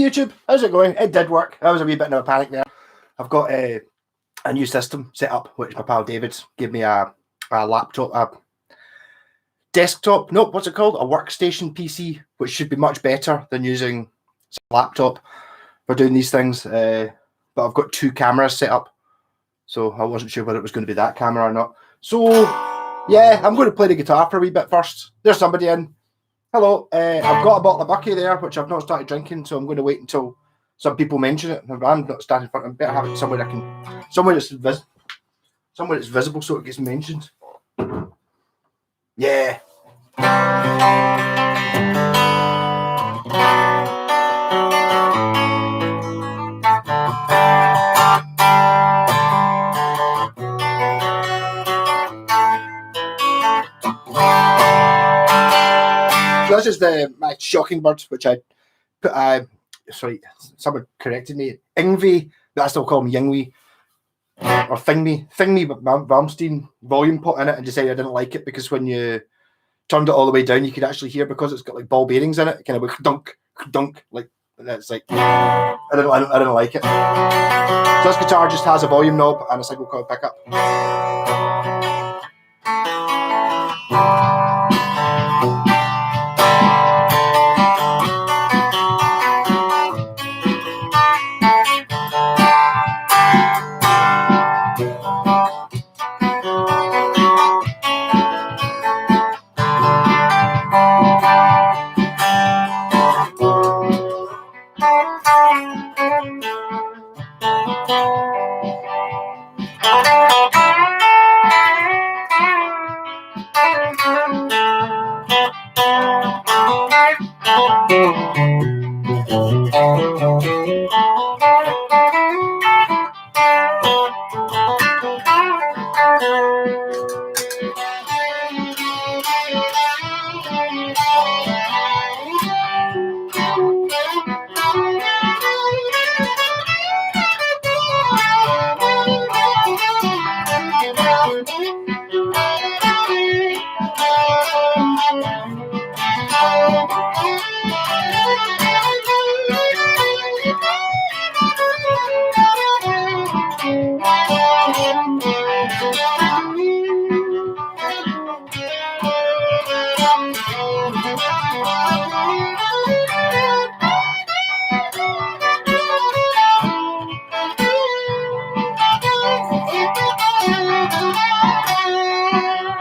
YouTube, how's it going? It did work. I was a wee bit in a panic there. I've got a new system set up, which my pal David gave me a laptop, a desktop, no, what's it called? A workstation PC, which should be much better than using a laptop for doing these things. But I've got 2 cameras set up, so I wasn't sure whether it was going to be that camera or not. So, yeah, I'm going to play the guitar for a wee bit first. There's somebody in. Hello, I've got a bottle of Bucky there, which I've not started drinking, so I'm going to wait until some people mention it. I'm not starting. I better have it somewhere that's visible, so it gets mentioned. Yeah. So this is my Shocking Bird, which I put. Sorry, someone corrected me. Ingvi, but I still call him Yingwi or Thingme Malmsteen volume pot in it, and decided I didn't like it because when you turned it all the way down, you could actually hear, because it's got like ball bearings in it, kind of like dunk, like that's like I didn't like it. So this guitar just has a volume knob and a single coil pickup.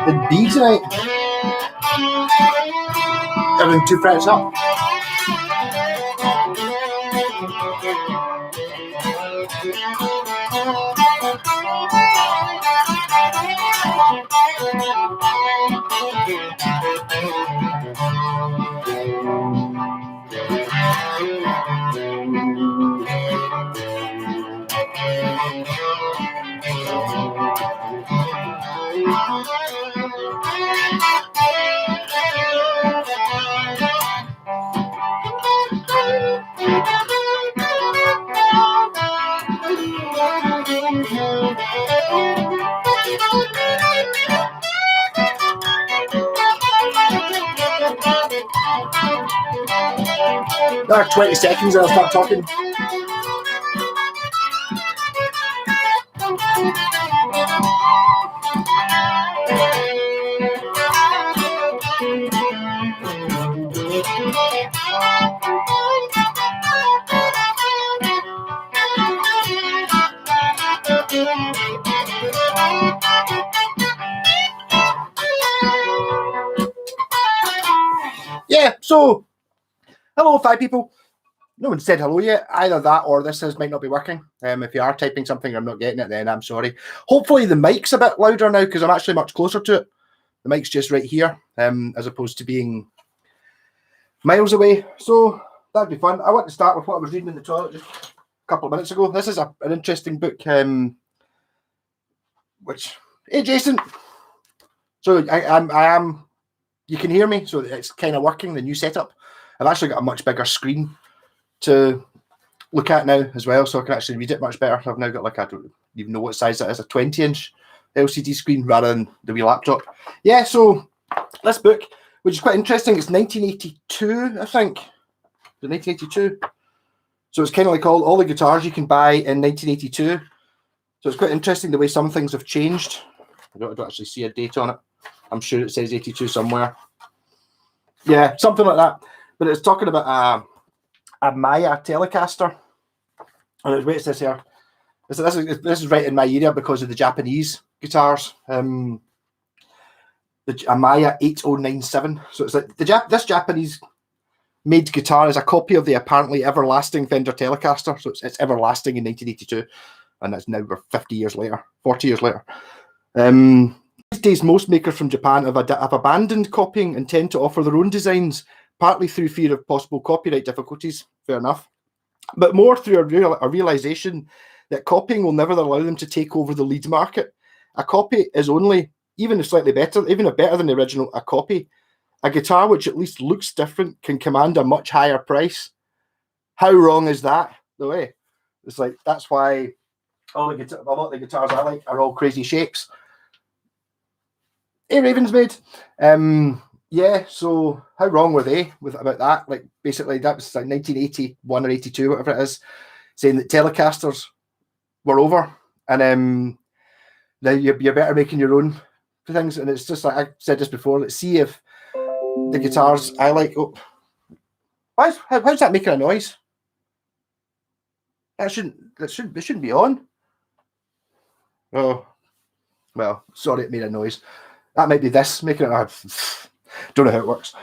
The B tonight. Everything 2 frets up. Another 20 seconds and I'll start talking. Yeah, so hello, 5 people. No one said hello yet. Either that or this might not be working. If you are typing something and I'm not getting it, then I'm sorry. Hopefully the mic's a bit louder now because I'm actually much closer to it. The mic's just right here, as opposed to being miles away. So that'd be fun. I want to start with what I was reading in the toilet just a couple of minutes ago. This is an interesting book, which, hey Jason. So I am, you can hear me, so it's kind of working, the new setup. I've actually got a much bigger screen to look at now as well, so I can actually read it much better. I've now got like, I don't even know what size that is, a 20-inch LCD screen rather than the wee laptop. Yeah, so this book, which is quite interesting, it's 1982, I think. 1982. So it's kind of like all the guitars you can buy in 1982. So it's quite interesting the way some things have changed. I don't actually see a date on it. I'm sure it says 82 somewhere. Yeah, something like that. But it's talking about a Maya Telecaster. And it's, wait, it says here. This is right in my area because of the Japanese guitars. The Maya 8097. So it's like this Japanese made guitar is a copy of the apparently everlasting Fender Telecaster. So it's everlasting in 1982. And that's now we're 40 years later. These days, most makers from Japan have abandoned copying and tend to offer their own designs, partly through fear of possible copyright difficulties. Fair enough. But more through a realization that copying will never allow them to take over the lead market. A copy is only, even if slightly better, even if better than the original, a copy. A guitar which at least looks different can command a much higher price. How wrong is that, the way? It's like, that's why a lot of the guitars I like are all crazy shapes. Hey, Ravens made. Yeah, so how wrong were they about that? Like, basically, that was like 1981 or 82, whatever it is, saying that Telecasters were over, and now you're better making your own things. And it's just like I said this before. Let's see if the guitars I like. Oh, how's that making a noise? It shouldn't be on. Oh, well, sorry, it made a noise. That might be this making it. Don't know how it works.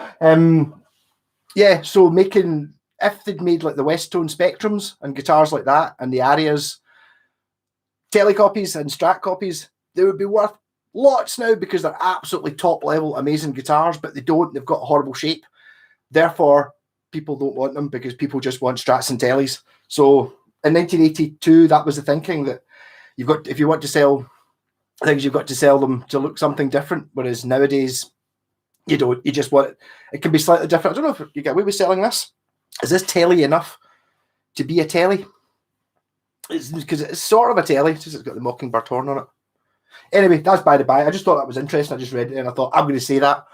Yeah, so if they'd made like the Westone Spectrums and guitars like that, and the Arias telecopies and Strat copies, they would be worth lots now because they're absolutely top level, amazing guitars, but they've got a horrible shape. Therefore, people don't want them because people just want Strats and Tellies. So in 1982, that was the thinking, that if you want to sell things, you've got to sell them to look something different. Whereas nowadays, you don't. You just want it can be slightly different. I don't know if you get away with selling this. Is this telly enough to be a telly? Because it's sort of a telly, just it's got the Mockingbird horn on it. Anyway, that's by the by. I just thought that was interesting. I just read it and I thought, I'm going to say that.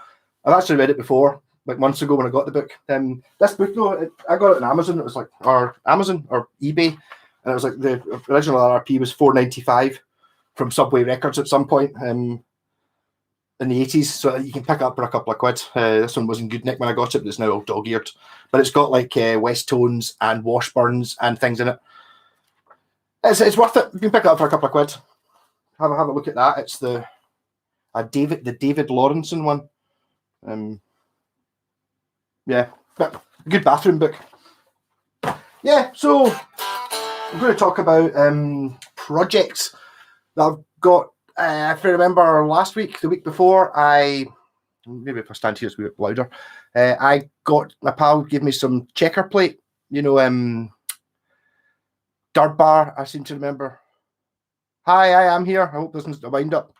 I've actually read it before, like months ago when I got the book. This book, though, I got it on Amazon. It was like, or Amazon or eBay. And it was like the original RRP was $4.95 from Subway Records at some point in the 80s. So you can pick it up for a couple of quid. This one wasn't good, Nick, when I got it, but it's now all dog-eared. But it's got like Westtones and Washburns and things in it. It's worth it. You can pick it up for a couple of quid. Have a look at that. It's the David Lawrenson one. Yeah, but a good bathroom book. Yeah, so I'm going to talk about projects that I've got. If I remember last week, the week before, maybe if I stand here it's a bit louder. I got, my pal gave me some checker plate, Dirt Bar, I seem to remember. Hi, I'm here. I hope this isn't a wind up.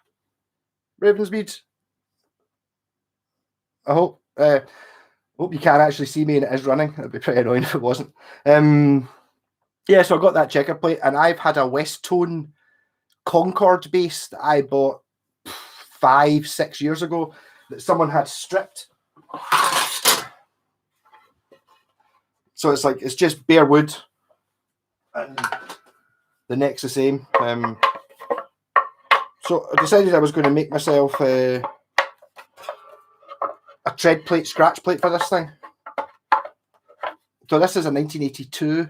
Ravensmead. I hope you can actually see me and it is running. It'd be pretty annoying if it wasn't. Yeah, so I got that checker plate, and I've had a Westone Concord bass that I bought 5-6 years ago that someone had stripped. So it's like, it's just bare wood, and the neck's the same. So I decided I was going to make myself a tread plate, scratch plate for this thing. So this is a 1982.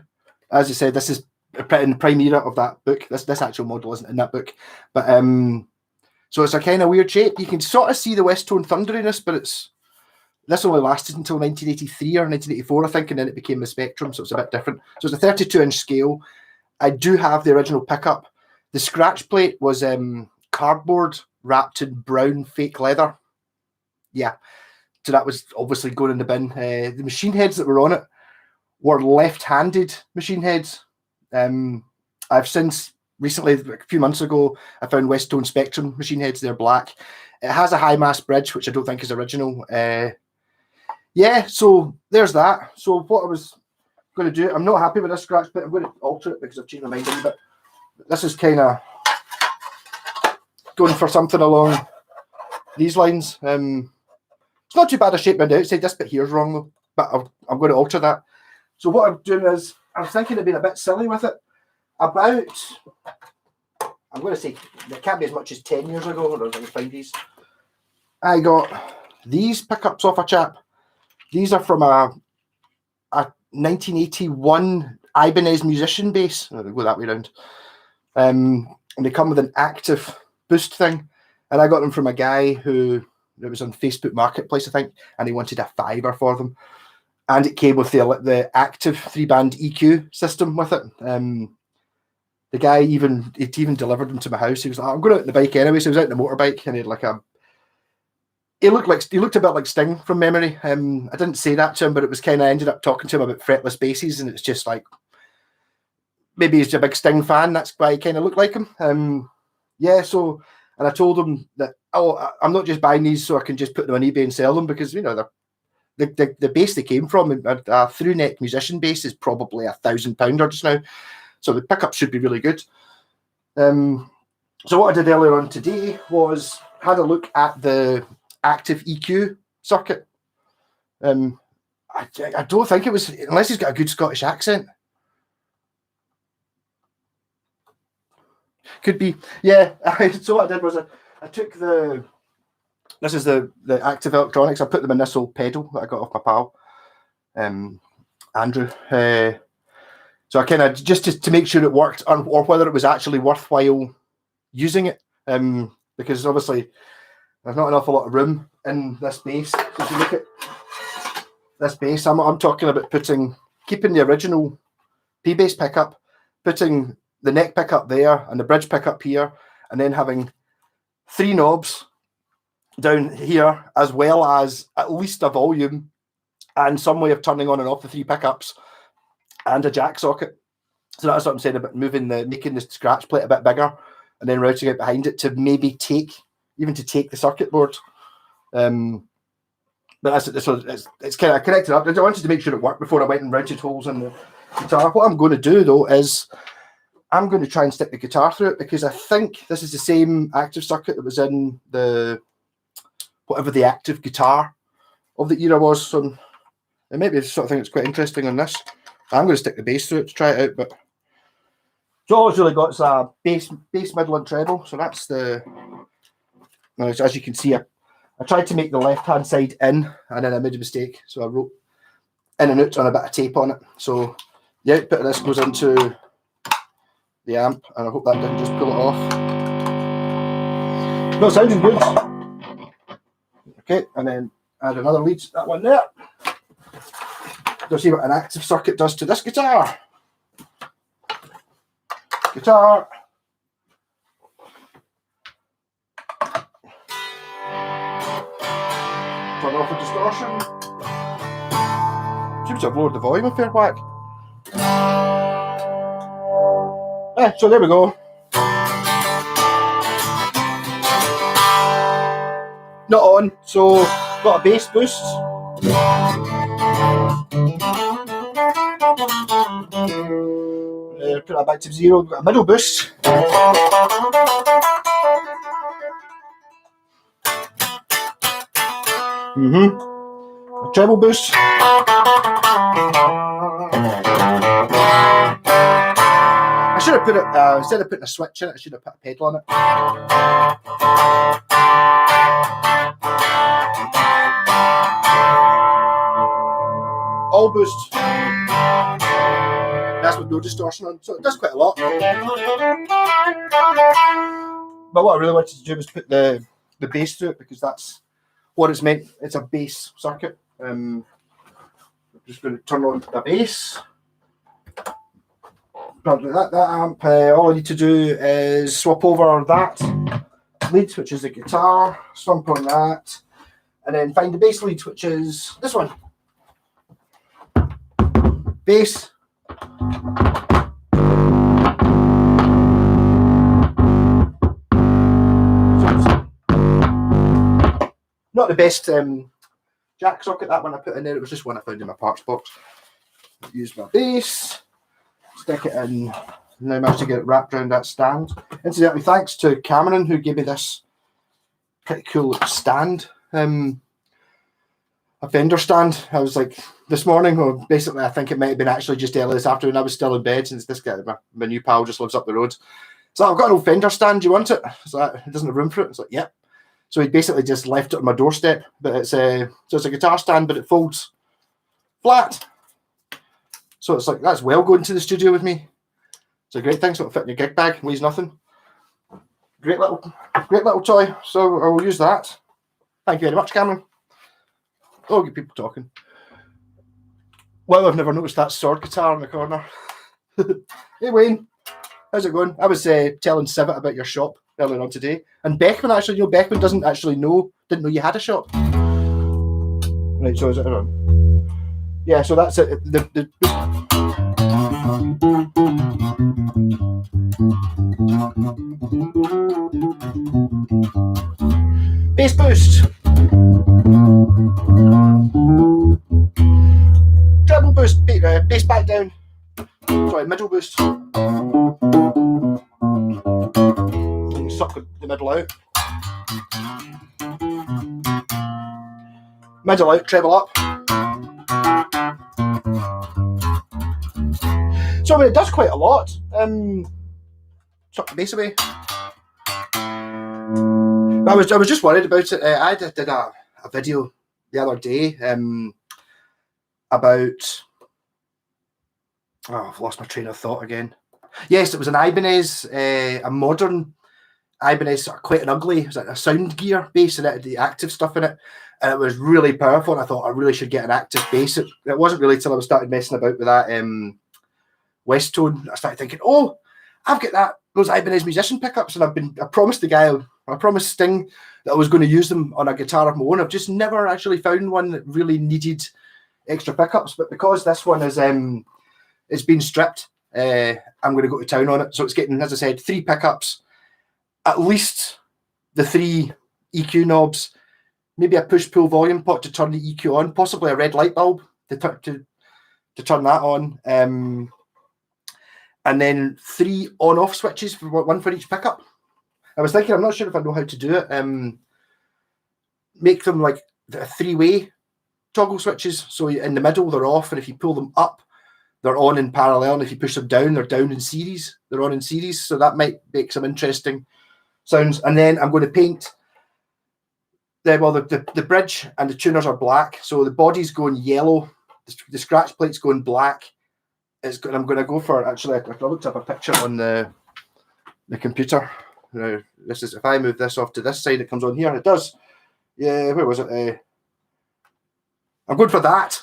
As I said, this is in the prime era of that book. This actual model isn't in that book, but so it's a kind of weird shape. You can sort of see the Westone thunderiness, but this only lasted until 1983 or 1984, I think, and then it became the Spectrum, so it's a bit different. So it's a 32-inch scale. I do have the original pickup. The scratch plate was cardboard wrapped in brown fake leather. Yeah, so that was obviously going in the bin. The machine heads that were on it were left-handed machine heads. I've since recently, like a few months ago, I found Westone Spectrum machine heads. They're black. It has a high mass bridge, which I don't think is original. Yeah, so there's that. So what I was going to do, I'm not happy with this scratch, but I'm going to alter it because I've changed my mind a little bit. This is kind of going for something along these lines. It's not too bad a shape on the outside. This bit here is wrong though, but I'm going to alter that. So what I'm doing is I was thinking of being a bit silly with it. About, I'm going to say, it can't be as much as 10 years ago. Or I was going to find these. I got these pickups off a chap. These are from a 1981 Ibanez musician bass. I'll go that way around. And they come with an active boost thing. And I got them from a guy who, it was on Facebook Marketplace, I think, and he wanted a $5 for them. And it came with the active 3-band EQ system with it. The guy even delivered them to my house. He was like, I'm going out on the bike anyway. So he was out on the motorbike and he had like he looked a bit like Sting from memory. I didn't say that to him, but it was kind of, I ended up talking to him about fretless basses, and it's just like, maybe he's a big Sting fan. That's why he kind of looked like him. Yeah, so, and I told him that, I'm not just buying these so I can just put them on eBay and sell them, because, you know, the bass they came from, a through-neck musician bass, is probably £1,000 just now. So the pickup should be really good. So what I did earlier on today was had a look at the active EQ circuit. I don't think it was, unless he's got a good Scottish accent. Could be, yeah. So what I did was I took this is the active electronics. I put them in this old pedal that I got off my pal, Andrew. So I kind of, just to make sure it worked, or whether it was actually worthwhile using it, because obviously there's not an awful lot of room in this bass. So if you look at this bass, I'm talking about keeping the original P bass pickup, putting the neck pickup there and the bridge pickup here, and then having 3 knobs down here, as well as at least a volume and some way of turning on and off the 3 pickups, and a jack socket. So that's what I'm saying about making the scratch plate a bit bigger and then routing it behind it to maybe take the circuit board. But it's kind of connected up. I wanted to make sure it worked before I went and routed holes in the guitar. What I'm going to do though is I'm going to try and stick the guitar through it, because I think this is the same active circuit that was in whatever the active guitar of the era was. So it might be the sort of thing that's quite interesting on this. I'm going to stick the bass through it to try it out. But so all it's really got is a bass, middle, and treble. So that's as you can see, I tried to make the left-hand side in, and then I made a mistake. So I wrote in and out on a bit of tape on it. So the output of this goes into the amp, and I hope that didn't just pull it off. No, sounding good. Okay, and then add another lead, that one there. You'll see what an active circuit does to this guitar. Turn off the distortion. Seems to have lowered the volume a fair whack. So there we go. Not on, so got a bass boost. Put that back to 0, got a middle boost. A treble boost. I should have put it, instead of putting a switch in it, I should have put a pedal on it. All boost. That's with no distortion on, so it does quite a lot. But what I really wanted to do was put the bass through it, because that's what it's meant. It's a bass circuit. I'm just going to turn on the bass. That amp, all I need to do is swap over that lead, which is the guitar, stomp on that, and then find the bass lead, which is this one. Bass. Not the best jack socket, that one I put in there. It was just one I found in my parts box. Use my bass, stick it in, and now I managed to get it wrapped around that stand. Incidentally, thanks to Cameron, who gave me this pretty cool stand. Fender stand. I was like, this morning, or basically, I think it might have been actually just early this afternoon. I was still in bed since this guy, my new pal, just lives up the road. So I've got an old Fender stand. Do you want it? So it doesn't have room for it. It's like, yep. So he basically just left it on my doorstep. But it's so it's a guitar stand, but it folds flat. So it's like, that's well going to the studio with me. It's a great thing. So it'll fit in your gig bag, weighs nothing. Great little toy. So I will use that. Thank you very much, Cameron. Oh, get people talking. Well, I've never noticed that sword guitar in the corner. Hey, Wayne. How's it going? I was telling Civet about your shop earlier on today. And Beckman, actually, Beckman didn't know you had a shop. Right, so is it on? Yeah, so that's it. Bass boost. Treble boost, bass back down. Sorry, middle boost. Suck the middle out. Middle out, treble up. So I mean, it does quite a lot. Suck the bass away. I was just worried about it. I did a video the other day about. Oh, I've lost my train of thought again. Yes, it was an Ibanez, a modern Ibanez, sort of quite an ugly. It was like a sound gear bass and it had the active stuff in it, and it was really powerful. And I thought I really should get an active bass. It wasn't really till I started messing about with that West Tone. I started thinking, oh, I've got those Ibanez musician pickups, and I promised the guy, I promised Sting that I was going to use them on a guitar of my own. I've just never actually found one that really needed extra pickups, but because this one is it's been stripped, I'm going to go to town on it. So it's getting, as I said, 3 pickups, at least the 3 EQ knobs, maybe a push-pull volume pot to turn the EQ on, possibly a red light bulb to turn that on, and then 3 on-off switches, one for each pickup. I was thinking, I'm not sure if I know how to do it. Make them like a 3-way toggle switches, so in the middle they're off, and if you pull them up, they're on in parallel, and if you push them down, they're down in series. They're on in series, so that might make some interesting sounds. And then I'm going to paint the bridge and the tuners are black, so the body's going yellow, the scratch plate's going black. I'm going to go for, actually, I looked up a picture on the computer. Now, this is, if I move this off to this side, it comes on here. It does. Yeah, where was it? I'm going for that,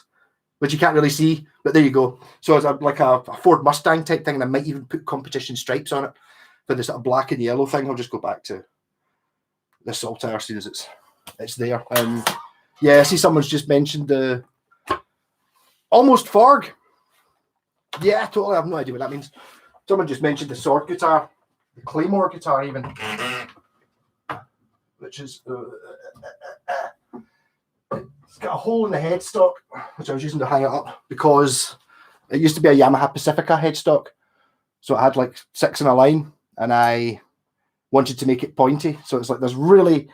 which you can't really see, but there you go. So it's like a Ford Mustang type thing, and I might even put competition stripes on it for this sort of black and yellow thing. I'll just go back to this Saltire as soon as it's there. Yeah, I see someone's just mentioned the Almost Forg. Yeah, totally. I have no idea what that means. Someone just mentioned the sword guitar, the Claymore guitar even, which is it's got a hole in the headstock, which I was using to hang it up because it used to be a Yamaha Pacifica headstock, so it had like 6 in a line, and I wanted to make it pointy, so it's like there's really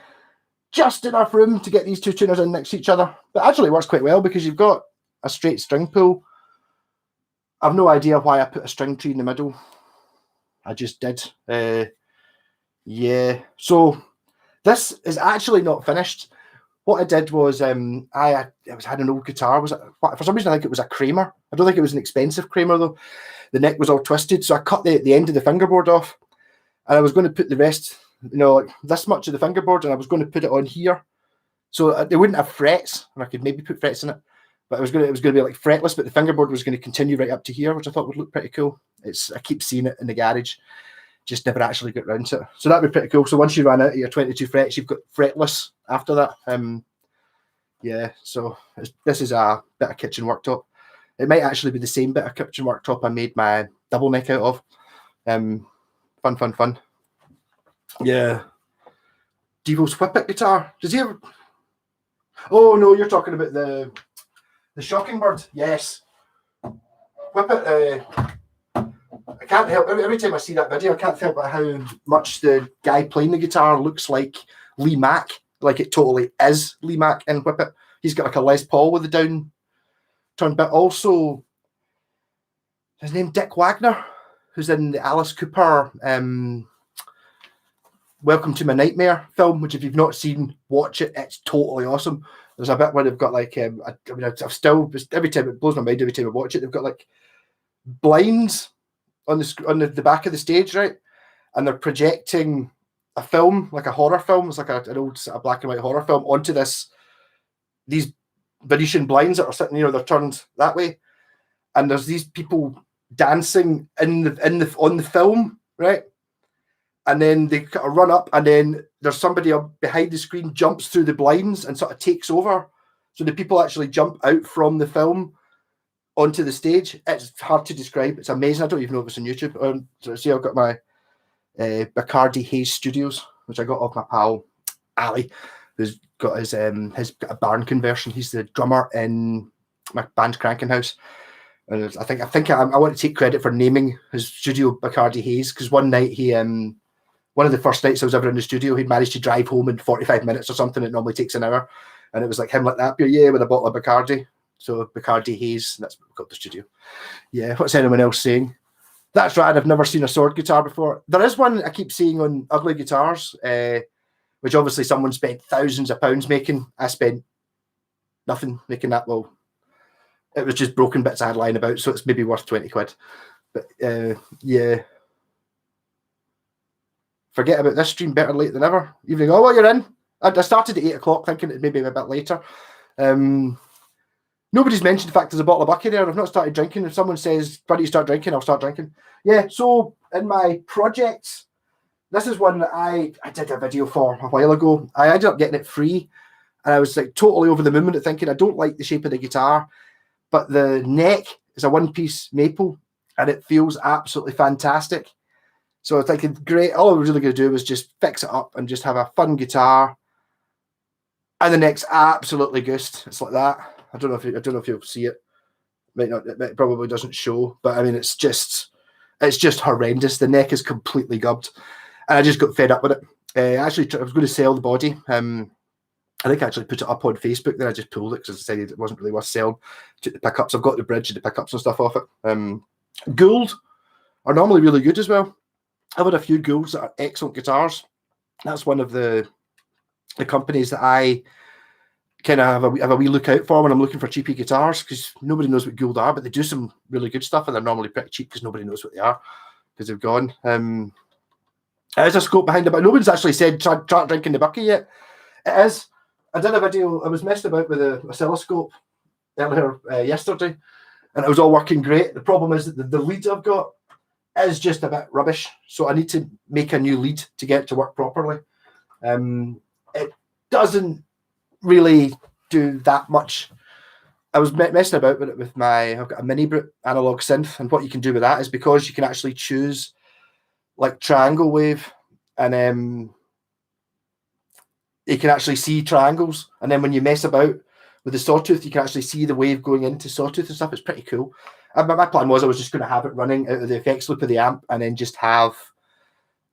just enough room to get these 2 tuners in next to each other. But actually it works quite well because you've got a straight string pull. I've no idea why I put a string tree in the middle. I just did. Yeah. So this is actually not finished. What I did was I had an old guitar. For some reason I think it was a Kramer. I don't think it was an expensive Kramer though. The neck was all twisted, so I cut the end of the fingerboard off, and I was going to put the rest, like this much of the fingerboard, and I was going to put it on here, so they wouldn't have frets, and I could maybe put frets in it. But it was going to be like fretless, but the fingerboard was going to continue right up to here, which I thought would look pretty cool. I keep seeing it in the garage, just never actually got round to it. So that'd be pretty cool. So once you run out of your 22 frets, you've got fretless after that. Yeah, so this is a bit of kitchen worktop. It might actually be the same bit of kitchen worktop I made my double neck out of. Fun. Yeah. Devo's Whippet guitar. Does he ever? Oh no, you're talking about the Shockingbird. Yes. Whippet. I can't help, every time I see that video, I can't help but how much the guy playing the guitar looks like Lee Mack. Like it totally is Lee Mack in Whippet. He's got like a Les Paul with the down turn, but also his name Dick Wagner, who's in the Alice Cooper Welcome to My Nightmare film, which if you've not seen, watch it. It's totally awesome. There's a bit where they've got like, I've still, every time it blows my mind, every time I watch it, they've got like blinds on the back of the stage, right? And they're projecting a film, like a horror film. It's like an old sort of black and white horror film onto these Venetian blinds that are sitting, they're turned that way. And there's these people dancing on the film, right? And then they kind of run up, and then there's somebody up behind the screen jumps through the blinds and sort of takes over. So the people actually jump out from the film onto the stage. It's hard to describe. It's amazing. I don't even know if it's on YouTube. So see, I've got my Bacardi Haze Studios, which I got off my pal Ali, who's got his a barn conversion. He's the drummer in my band Rankin House. And I think I want to take credit for naming his studio Bacardi Haze, because one night he one of the first nights I was ever in the studio, he'd managed to drive home in 45 minutes or something. It normally takes an hour. And it was like him like that, yeah, with a bottle of Bacardi. So Bacardi Haze, that's what we got the studio. Yeah, what's anyone else saying? That's right, I've never seen a sword guitar before. There is one I keep seeing on Ugly Guitars, which obviously someone spent thousands of pounds making. I spent nothing making that. Well, it was just broken bits I had lying about, so it's maybe worth 20 quid. But yeah. Forget about this stream, better late than ever. Evening, oh, well, you're in. I started at 8 o'clock thinking it maybe a bit later. Nobody's mentioned the fact there's a bottle of Bucky there. I've not started drinking. If someone says, why don't you start drinking, I'll start drinking. Yeah, so in my projects, this is one that I did a video for a while ago. I ended up getting it free, and I was like totally over the moon with it, thinking I don't like the shape of the guitar, but the neck is a one-piece maple, and it feels absolutely fantastic. So I was thinking, great, all I was really going to do was just fix it up and just have a fun guitar. And the neck's absolutely goosed. It's like that. I don't know if you'll see it. It probably doesn't show, but I mean, it's just horrendous. The neck is completely gubbed, and I just got fed up with it. Actually, I was going to sell the body. I think I actually put it up on Facebook. Then I just pulled it because I decided it wasn't really worth selling. Took the pickups. I've got the bridge and the pickups and stuff off it. Gould are normally really good as well. I've had a few Goulds that are excellent guitars. That's one of the companies that I kind of have a wee look out for when I'm looking for cheapy guitars, because nobody knows what Gould are, but they do some really good stuff, and they're normally pretty cheap because nobody knows what they are because they've gone. There's a scope behind it, but nobody's actually said start drinking the Bucky yet. It is. I did a video. I was messing about with a oscilloscope earlier yesterday, and it was all working great. The problem is that the lead I've got is just a bit rubbish, so I need to make a new lead to get it to work properly. It doesn't really do that much. I was messing about with it with I've got a Mini Brute analog synth, and what you can do with that is, because you can actually choose like triangle wave, and you can actually see triangles, and then when you mess about with the sawtooth, you can actually see the wave going into sawtooth and stuff. It's pretty cool. My plan was I was just going to have it running out of the effects loop of the amp, and then just have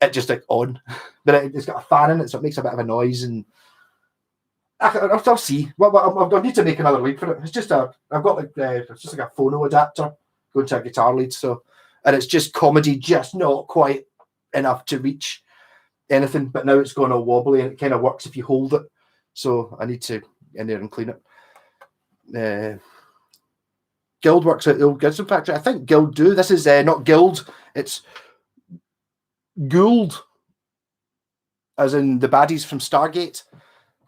it just like on. But it's got a fan in it, so it makes a bit of a noise, and I'll see. Well, I need to make another lead for it. It's just I've got like it's just like a phono adapter going to a guitar lead, so, and it's just comedy, just not quite enough to reach anything. But now it's going all wobbly, and it kind of works if you hold it. So I need to get in there and clean it. Guild works at the old Gibson factory. I think Guild do. This is not Guild, it's Gould, as in the baddies from Stargate.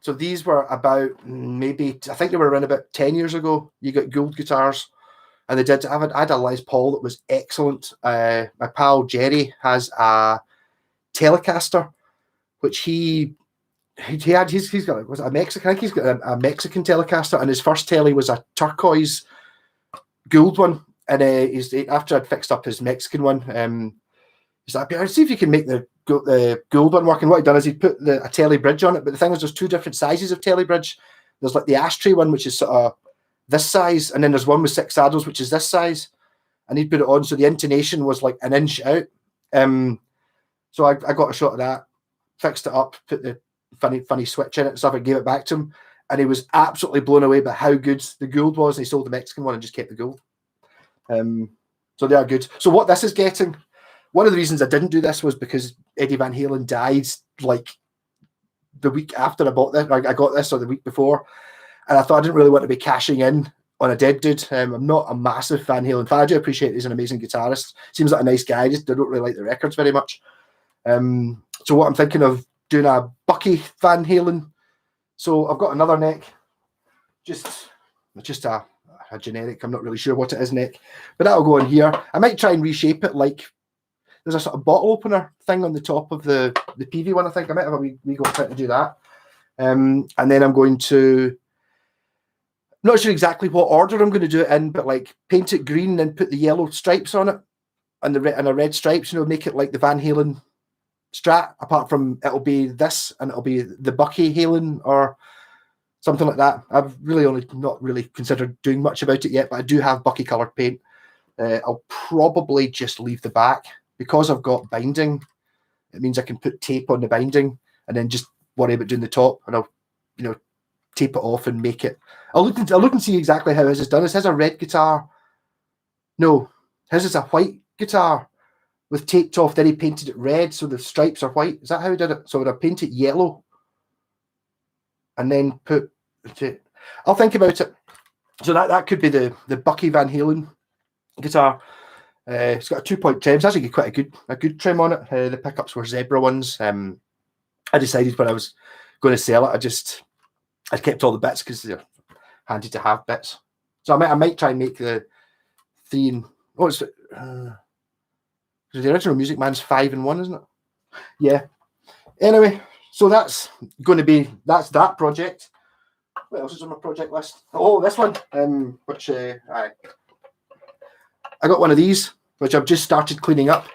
So these were about I think they were around about 10 years ago. You got Gould guitars, and they did. I had a Les Paul that was excellent. My pal Jerry has a Telecaster, which he's got, was it a Mexican? I think he's got a Mexican Telecaster, and his first telly was a turquoise Gould one, and after I'd fixed up his Mexican one, he's like, "I'll see if you can make the Gould one work." And what he'd done is he'd put a telly bridge on it, but the thing is, there's two different sizes of telly bridge. There's like the ashtray one, which is sort of this size, and then there's one with 6 saddles, which is this size, and he'd put it on so the intonation was like an inch out. So I got a shot of that, fixed it up, put the funny switch in it and stuff, and gave it back to him. and he was absolutely blown away by how good the Gould was. And he sold the Mexican one and just kept the Gould. So they are good. So what this is getting, one of the reasons I didn't do this was because Eddie Van Halen died like the week after I bought this. I got this, or the week before, and I thought I didn't really want to be cashing in on a dead dude. I'm not a massive Van Halen fan. I do appreciate he's an amazing guitarist. Seems like a nice guy. I don't really like the records very much. So what I'm thinking of doing a Bucky Van Halen. So I've got another neck, just a generic, I'm not really sure what it is, neck, but that'll go on here. I might try and reshape it like there's a sort of bottle opener thing on the top of the PV one. I think I might have a wee go trying to do that. And then I'm going to, not sure exactly what order I'm going to do it in, but like paint it green and then put the yellow stripes on it and the red stripes, make it like the Van Halen Strat, apart from it'll be this and it'll be the Bucky Halen or something like that. I've really only not really considered doing much about it yet, but I do have Bucky coloured paint. I'll probably just leave the back because I've got binding. It means I can put tape on the binding and then just worry about doing the top, and I'll tape it off and make it. I'll look and see exactly how his is done. Is his a red guitar? No, his is a white guitar with taped off. Then he painted it red, so the stripes are white. Is that how he did it? So I'd paint it yellow and then put it. I'll think about it. So that could be the Bucky Van Halen guitar. It's got a 2-point trim. It's actually quite a good trim on it. The pickups were zebra ones. I decided when I was going to sell it, I kept all the bits because they're handy to have bits. So I might try and make the 3 and it's the original Music Man's 5 and 1, isn't it? Yeah. Anyway, so that's that project. What else is on my project list? Oh, this one, which I got one of these, which I've just started cleaning up.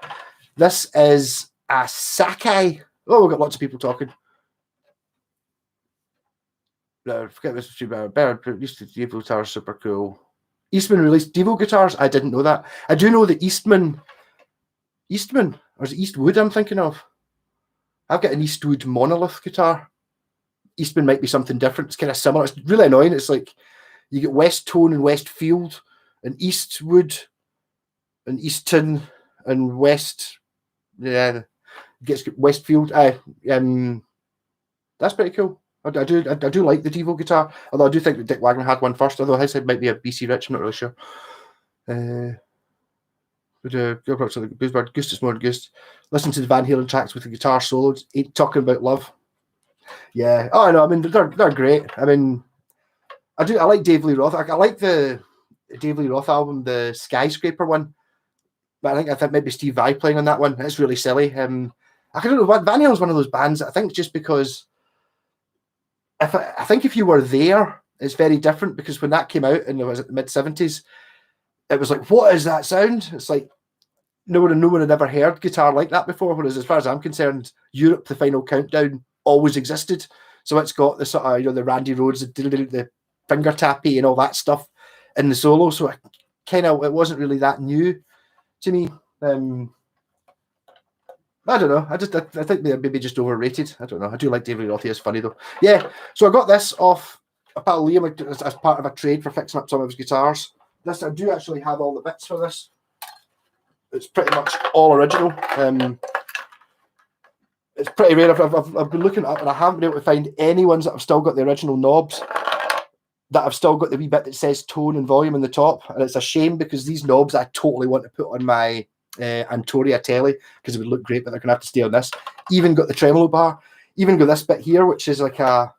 This is a Sakai. Oh, we've got lots of people talking. Forget this. Used to Devo guitars, super cool. Eastman released Devo guitars. I didn't know that. I do know that Eastman, or is it Eastwood I'm thinking of? I've got an Eastwood monolith guitar. Eastman might be something different. It's kind of similar. It's really annoying. It's like you get West Tone and Westfield and Eastwood and Easton and West. Yeah, gets Westfield. That's pretty cool. I do like the Devo guitar, although I do think that Dick Wagner had one first, although his might be a BC Rich, I'm not really sure. Gustus more Gust. Listen to the Van Halen tracks with the guitar solos. Ain't talking about love. Yeah. Oh, I know. I mean, they're great. I mean, I like Dave Lee Roth. I like the Dave Lee Roth album, the Skyscraper one. But I think maybe Steve Vai playing on that one. It's really silly. I don't know. Van Halen's one of those bands. I think just because I think if you were there, it's very different, because when that came out in the mid-70s, it was like, what is that sound? It's like no one had ever heard guitar like that before. Whereas as far as I'm concerned, Europe, the Final Countdown always existed. So it's got the sort of the Randy Rhoads, the finger tappy and all that stuff in the solo. So it wasn't really that new to me. I don't know. I think they're maybe just overrated. I don't know. I do like David Roth. He's funny though. Yeah. So I got this off a pal Liam as part of a trade for fixing up some of his guitars. This, I do actually have all the bits for this. It's pretty much all original. It's pretty rare. I've been looking up and I haven't been able to find any ones that have still got the original knobs, that have still got the wee bit that says tone and volume in the top. And it's a shame, because these knobs I totally want to put on my Antoria Telly, because it would look great, but they're going to have to stay on this. Even got the tremolo bar. Even got this bit here, which is like a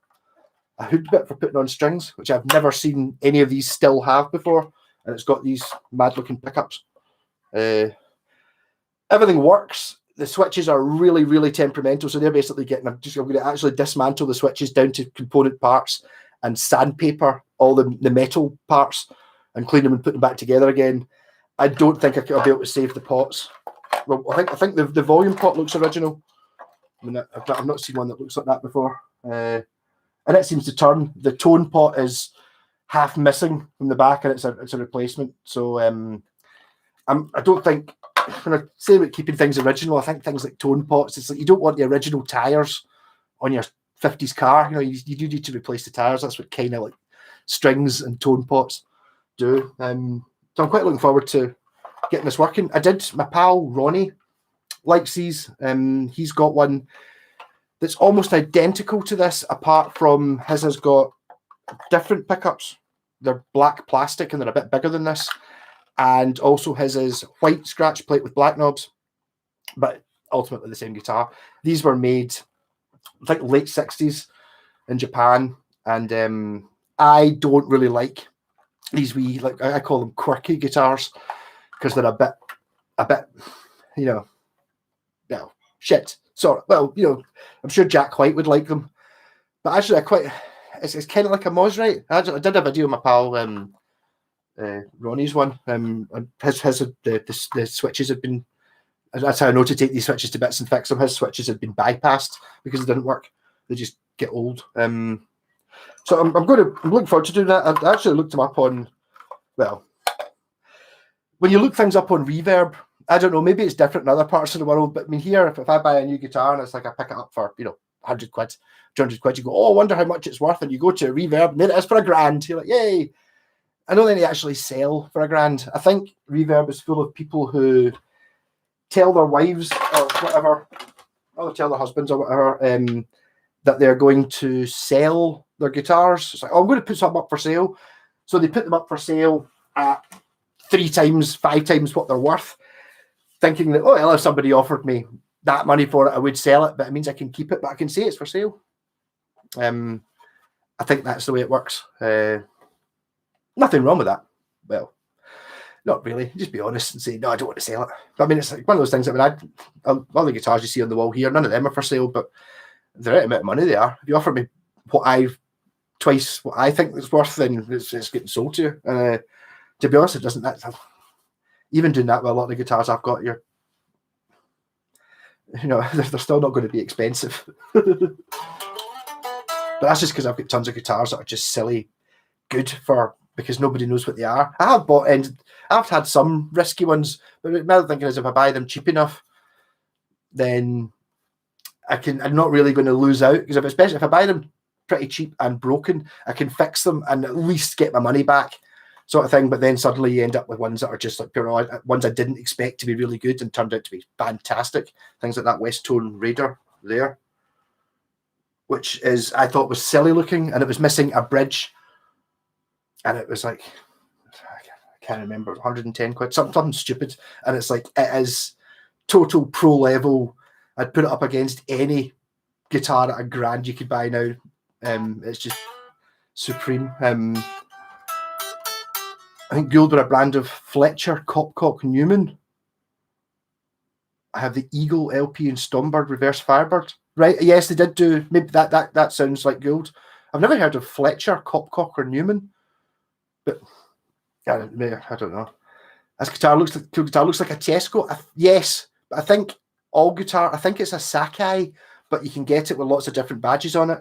hood bit for putting on strings, which I've never seen any of these still have before. And it's got these mad-looking pickups. Everything works. The switches are really, really temperamental. So they're basically I'm going to actually dismantle the switches down to component parts and sandpaper all the metal parts and clean them and put them back together again. I don't think I'll be able to save the pots. Well, I think the volume pot looks original. I mean, I've not seen one that looks like that before. And it seems to turn. The tone pot is half missing from the back, and it's a replacement. So I don't think, when I say about keeping things original, I think things like tone pots, it's like you don't want the original tires on your 50s car. You know, you do need to replace the tires. That's what kind of like strings and tone pots do. So I'm quite looking forward to getting this working. My pal Ronnie likes these. He's got one that's almost identical to this, apart from his has got different pickups. They're black plastic and they're a bit bigger than this. And also his is white scratch plate with black knobs, but ultimately the same guitar. These were made, I think, late 60s in Japan. And I don't really like these wee, like I call them quirky guitars, because they're a bit, you know, shit. So, well, you know, I'm sure Jack White would like them. But actually, it's kind of like a Mosrite. I did a video with my pal, Ronnie's one. The switches had been, that's how I know to take these switches to bits and fix them. His switches had been bypassed because they didn't work. They just get old. So I'm looking forward to doing that. I actually looked them up on, well, when you look things up on Reverb, I don't know, maybe it's different in other parts of the world, but I mean, here, if I buy a new guitar and it's like I pick it up for, you know, 100 quid, 200 quid, you go, oh, I wonder how much it's worth. And you go to Reverb and there it is for $1,000. You're like, yay. I don't think they actually sell for $1,000. I think Reverb is full of people who tell their wives or whatever, or tell their husbands or whatever, that they're going to sell their guitars. It's like, oh, I'm going to put something up for sale. So they put them up for sale at 3 times, 5 times what they're worth, thinking that, oh, well, if somebody offered me that money for it, I would sell it, but it means I can keep it, but I can say it's for sale. I think that's the way it works. Nothing wrong with that. Well, not really. Just be honest and say, no, I don't want to sell it. But I mean, it's like one of those things. I mean, all the guitars you see on the wall here, none of them are for sale, but the right amount of money they are. If you offer me twice what I think it's worth, then it's getting sold to you. And to be honest, it doesn't. Even doing that with a lot of the guitars I've got, they're still not going to be expensive. But that's just because I've got tons of guitars that are just silly good because nobody knows what they are. I have bought and I've had some risky ones, but my other thinking is if I buy them cheap enough, then I'm not really going to lose out, because especially if I buy them pretty cheap and broken, I can fix them and at least get my money back, sort of thing. But then suddenly you end up with ones that are just like pure ones I didn't expect to be really good and turned out to be fantastic. Things like that West Tone Raider there, which I thought was silly looking, and it was missing a bridge, and it was like, I can't remember, 110 quid, something stupid, and it's like, it is total pro level. I'd put it up against any guitar at $1,000 you could buy now. It's just supreme. I think Gould were a brand of Fletcher, Copcock, Newman. I have the Eagle LP and Stombird Reverse Firebird. Right, yes, they did do, maybe that sounds like Gould. I've never heard of Fletcher, Copcock, or Newman, but I don't know. This guitar looks like a Tesco. Yes, but I think I think it's a Sakai, but you can get it with lots of different badges on it.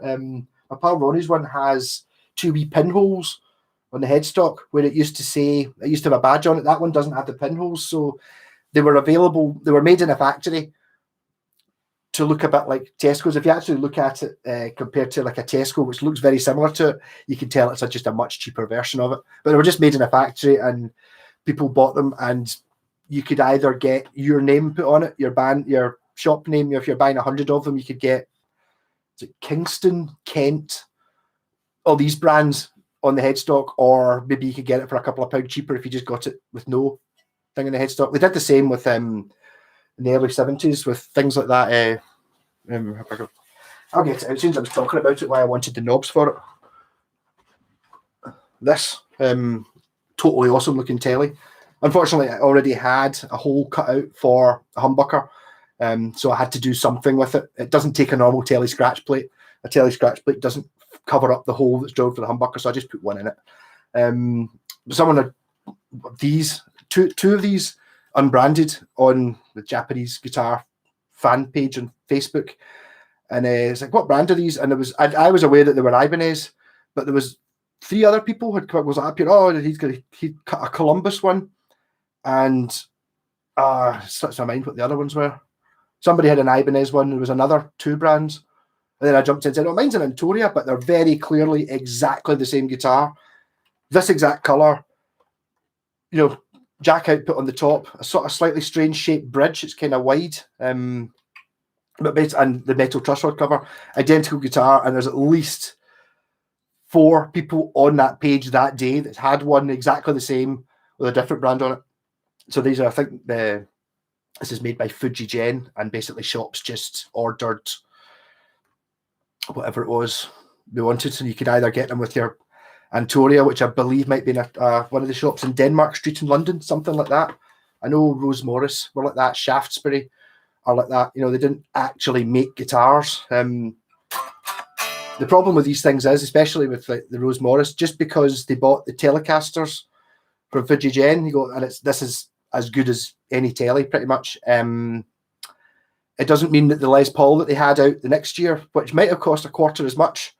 My pal Ronnie's one has 2 wee pinholes on the headstock where it used to have a badge on it. That one doesn't have the pinholes, so they were available. They were made in a factory to look a bit like Tesco's. If you actually look at it compared to like a Tesco, which looks very similar to it, you can tell it's just a much cheaper version of it. But they were just made in a factory, and people bought them, and you could either get your name put on it, your band, your shop name. If you're buying 100 of them, you could get Kingston, Kent, all these brands on the headstock, or maybe you could get it for a couple of pounds cheaper if you just got it with no thing in the headstock. They did the same with in the early 70s with things like that. I'll get it out as soon as I was talking about it, why I wanted the knobs for it. This totally awesome looking telly. Unfortunately, I already had a hole cut out for a humbucker, so I had to do something with it. It doesn't take a normal telly scratch plate. A telly scratch plate doesn't cover up the hole that's drilled for the humbucker, so I just put one in it. Someone had these two of these unbranded on the Japanese guitar fan page on Facebook, and it's like, what brand are these? And I was aware that they were Ibanez, but there was 3 other people was up here. Oh, he cut a Columbus one, and slips my mind what the other ones were. Somebody had an Ibanez one. There was another 2 brands. And then I jumped in and said, oh, mine's an Antoria, but they're very clearly exactly the same guitar. This exact colour, you know, jack output on the top, a sort of slightly strange shaped bridge. It's kind of wide. But and the metal truss rod cover, identical guitar, and there's at least 4 people on that page that day that had one exactly the same with a different brand on it. So these are, I think, this is made by Fujigen, and basically shops just ordered whatever it was they wanted, and you could either get them with your Antoria, which I believe might be in one of the shops in Denmark Street in London, something like that. I know Rose Morris were like that, Shaftesbury are like that. You know, they didn't actually make guitars. The problem with these things is, especially with like the Rose Morris, just because they bought the Telecasters from Fujigen, you go, and this is as good as any telly, pretty much. It doesn't mean that the Les Paul that they had out the next year, which might have cost a quarter as much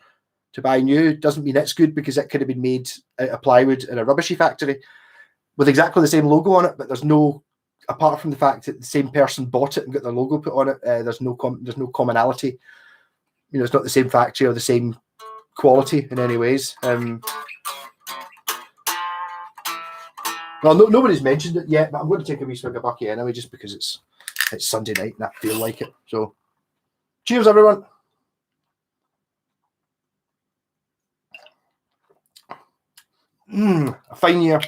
to buy new, doesn't mean it's good, because it could have been made out of plywood in a rubbishy factory with exactly the same logo on it, but there's no, apart from the fact that the same person bought it and got their logo put on it, there's no commonality. You know, it's not the same factory or the same quality in any ways. Well, nobody's mentioned it yet, but I'm going to take a wee swig of Bucky anyway, just because it's Sunday night and I feel like it. So, cheers, everyone. A fine year.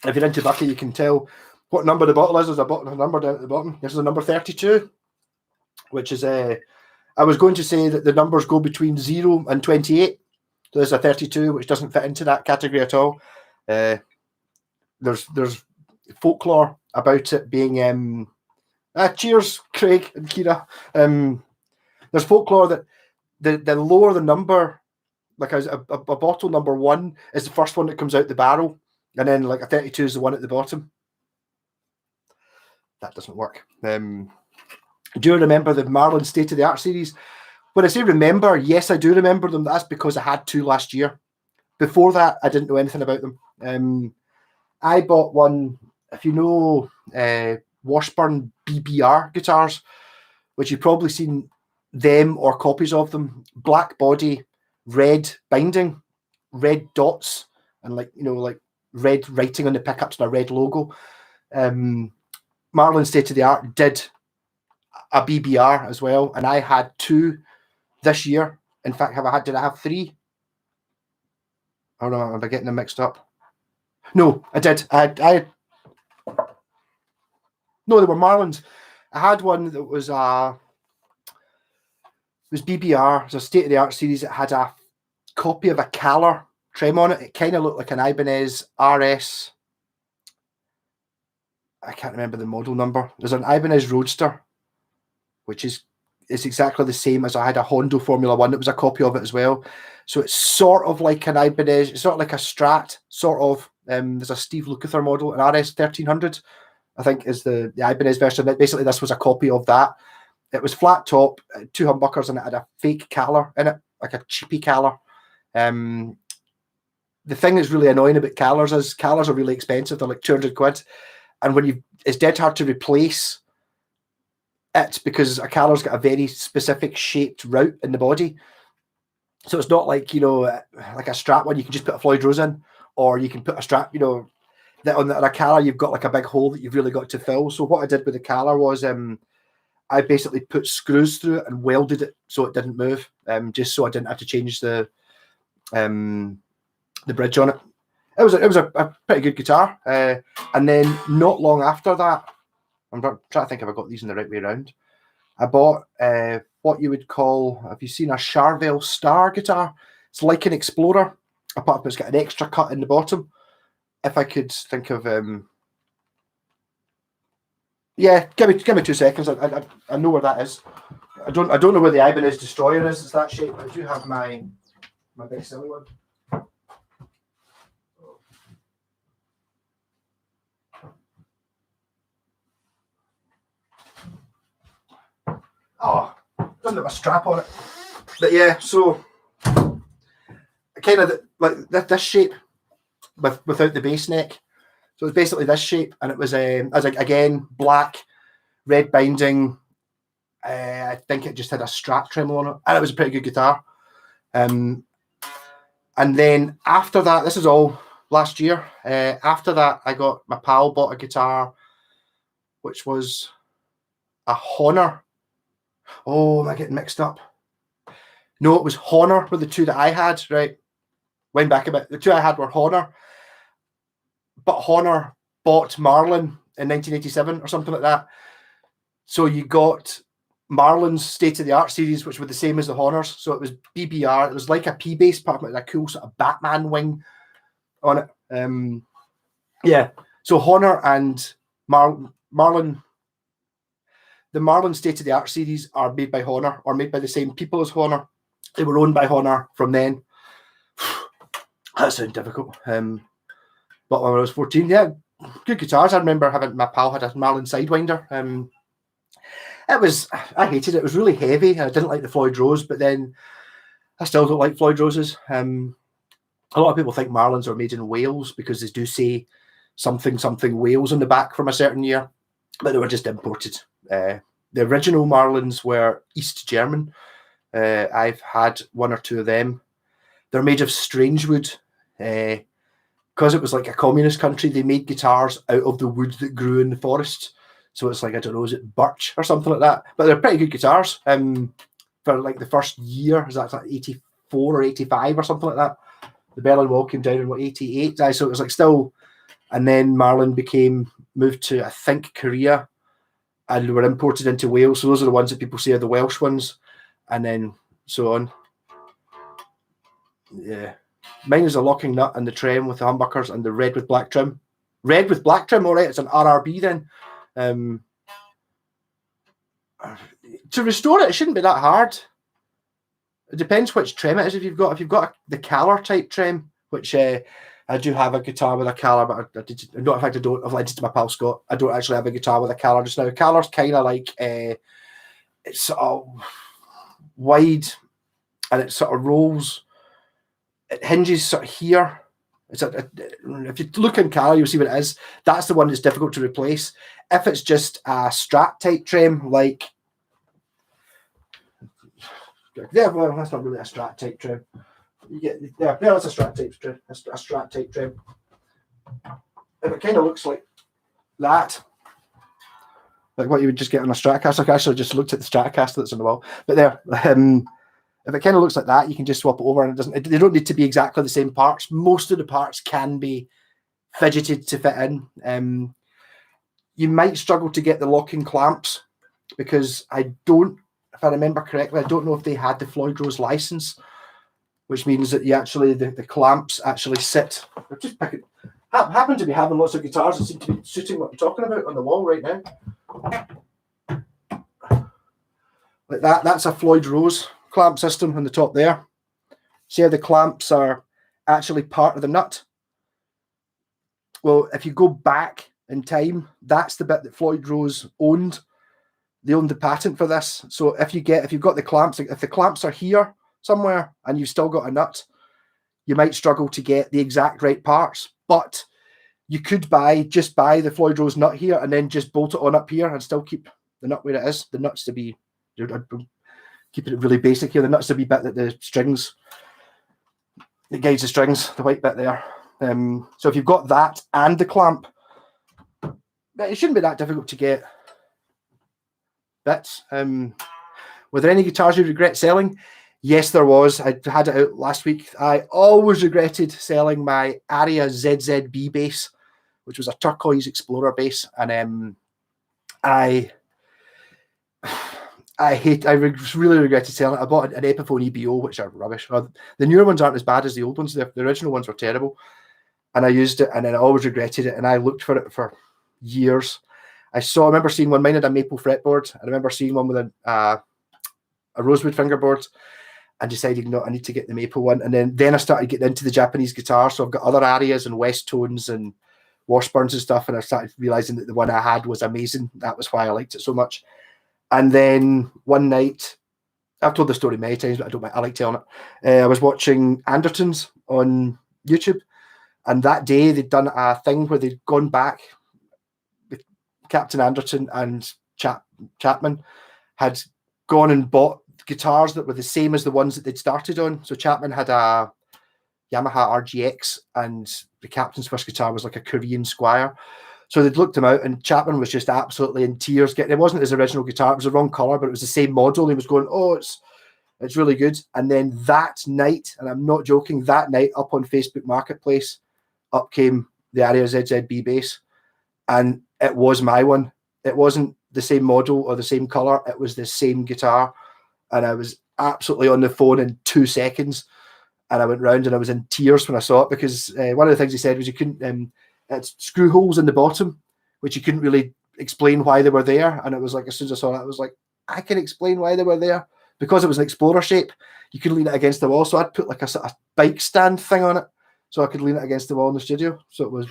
If you're into Bucky, you can tell what number the bottle is. There's a number down at the bottom. This is a number 32, which is I was going to say that the numbers go between 0 and 28. So there's a 32, which doesn't fit into that category at all. There's folklore about it being cheers, Craig and Kira. There's folklore that the lower the number, like a bottle number 1 is the first one that comes out the barrel, and then like a 32 is the one at the bottom. That doesn't work. Do you remember the Marlin State of the Art series? When I say remember, yes, I do remember them. That's because I had 2 last year. Before that, I didn't know anything about them. I bought one, if you know Washburn BBR guitars, which you've probably seen them or copies of them. Black body, red binding, red dots, and like red writing on the pickups and a red logo. Marlin State of the Art did a BBR as well, and I had 2 this year. In fact, did I have 3? Oh no, am I getting them mixed up? No, I did. No, they were Marlins. I had one that was BBR. It was a state of the art series. It had a copy of a Caller trem on it. It kind of looked like an Ibanez RS. I can't remember the model number. There's an Ibanez Roadster, which is exactly the same as I had a Hondo Formula 1 that was a copy of it as well. So it's sort of like an Ibanez, it's sort of like a Strat, sort of. There's a Steve Lukather model, an RS 1300, I think is the Ibanez version. Basically, this was a copy of that. It was flat top, 2 humbuckers, and it had a fake Caller in it, like a cheapy Caller. The thing that's really annoying about Callers is Callers are really expensive. They're like 200 quid. And it's dead hard to replace it, because a Caller's got a very specific shaped route in the body. So it's not like, like a Strat one, you can just put a Floyd Rose in, or you can put a Strat, that on a Caller, you've got like a big hole that you've really got to fill. So what I did with the Caller was I basically put screws through it and welded it so it didn't move, just so I didn't have to change the bridge on it. It was a pretty good guitar. And then not long after that, I'm trying to think if I got these in the right way around. I bought what you would call, have you seen a Charvel Star guitar? It's like an Explorer, apart from it's got an extra cut in the bottom. If I could think of, yeah, give me 2 seconds. I know where that is. I don't know where the Ibanez Destroyer is. It's that shape. I do have my big silly one. Oh, doesn't have a strap on it. But yeah, so kind of like this shape without the base neck. So it's basically this shape, and it was again black, red binding, I think it just had a Strat tremolo on it, and it was a pretty good guitar. And then after that, this is all last year. After that, my pal bought a guitar, which was a Honor. Oh, am I getting mixed up? No, it was Honor were the two that I had, right? Went back a bit. The two I had were Honor, but Honor bought Marlin in 1987 or something like that. So you got Marlin's state-of-the-art series, which were the same as the Honors. So it was BBR. It was like a P Bass, part with a cool sort of Batman wing on it. Yeah. So Honor and Marlin, the Marlin state-of-the-art series are made by Honor, or made by the same people as Honor. They were owned by Honor from then. That sounds difficult. But when I was 14, yeah, good guitars. I remember having, my pal had a Marlin Sidewinder. I hated it. It was really heavy. I didn't like the Floyd Rose, but then I still don't like Floyd Roses. A lot of people think Marlins are made in Wales because they do say something Wales on the back from a certain year, but they were just imported. The original Marlins were East German. I've had one or two of them. They're made of strange wood. Because it was like a communist country, they made guitars out of the wood that grew in the forest. So it's like, I don't know, is it birch or something like that? But they're pretty good guitars. For like the first year, is that like 84 or 85 or something like that? The Berlin Wall came down in 88. So it was like still, and then Marlin moved to, I think, Korea, and were imported into Wales. So those are the ones that people say are the Welsh ones, and then so on. Yeah. Mine is a locking nut and the trem with the humbuckers and the red with black trim. Red with black trim, all right, it's an RRB then. To restore it, it shouldn't be that hard. It depends which trem it is. If you've got the Caller type trem, which I do have a guitar with a Caller, but I don't. I've lent it to my pal Scott. I don't actually have a guitar with a Caller just now. Caller's kind of like it's sort of wide, and it sort of rolls. It hinges sort of here. If you look in Caller, you'll see what it is. That's the one that's difficult to replace. If it's just a Strat type trem, like, yeah, well, that's not really a Strat type trem. You get that's a Strat type trem. A Strat type trem. If it kind of looks like that, like what you would just get on a Stratocaster. I actually just looked at the Stratocaster that's on the wall, but there. If it kind of looks like that, you can just swap it over, and they don't need to be exactly the same parts. Most of the parts can be fidgeted to fit in. You might struggle to get the locking clamps because if I remember correctly, I don't know if they had the Floyd Rose license, which means that the clamps actually sit. I'm just picking. Happen to be having lots of guitars that seem to be suiting what I'm talking about on the wall right now. Like that. That's a Floyd Rose clamp system on the top there. See how the clamps are actually part of the nut? Well, if you go back in time, that's the bit that Floyd Rose owned. They owned the patent for this. So if you've got the clamps, if the clamps are here somewhere and you've still got a nut, you might struggle to get the exact right parts. But you could just buy the Floyd Rose nut here and then just bolt it on up here and still keep the nut where it is. The nuts to be, keeping it really basic here. The nut's the wee bit that the strings, it guides the strings, the white bit there. So if you've got that and the clamp, it shouldn't be that difficult to get bits. Were there any guitars you regret selling? Yes, there was. I had it out last week. I always regretted selling my Aria ZZB bass, which was a turquoise Explorer bass, and I really regretted selling it. I bought an Epiphone EBO, which are rubbish. The newer ones aren't as bad as the old ones. The original ones were terrible. And I used it, and then I always regretted it. And I looked for it for years. I remember seeing one. Mine had a maple fretboard. I remember seeing one with a rosewood fingerboard, and decided, no, I need to get the maple one. And then I started getting into the Japanese guitar. So I've got other Arias and West Tones and Washburns and stuff. And I started realizing that the one I had was amazing. That was why I liked it so much. And then one night, I've told the story many times, but I like telling it. I was watching Andertons on YouTube, and that day they'd done a thing where they'd gone back with Captain Anderton and Chapman had gone and bought guitars that were the same as the ones that they'd started on. So Chapman had a Yamaha RGX, and the captain's first guitar was like a Korean Squire. So they'd looked him out, and Chapman was just absolutely in tears. It wasn't his original guitar; it was the wrong color, but it was the same model. He was going, "Oh, it's really good." And then that night, and I'm not joking, that night up on Facebook Marketplace, up came the Aria ZZB bass, and it was my one. It wasn't the same model or the same color; it was the same guitar, and I was absolutely on the phone in 2 seconds. And I went round and I was in tears when I saw it, because one of the things he said was you couldn't. It's screw holes in the bottom, which you couldn't really explain why they were there. And it was like, as soon as I saw that, I was like, I can explain why they were there, because it was an Explorer shape. You could lean it against the wall, so I'd put like a sort of bike stand thing on it, so I could lean it against the wall in the studio. So it was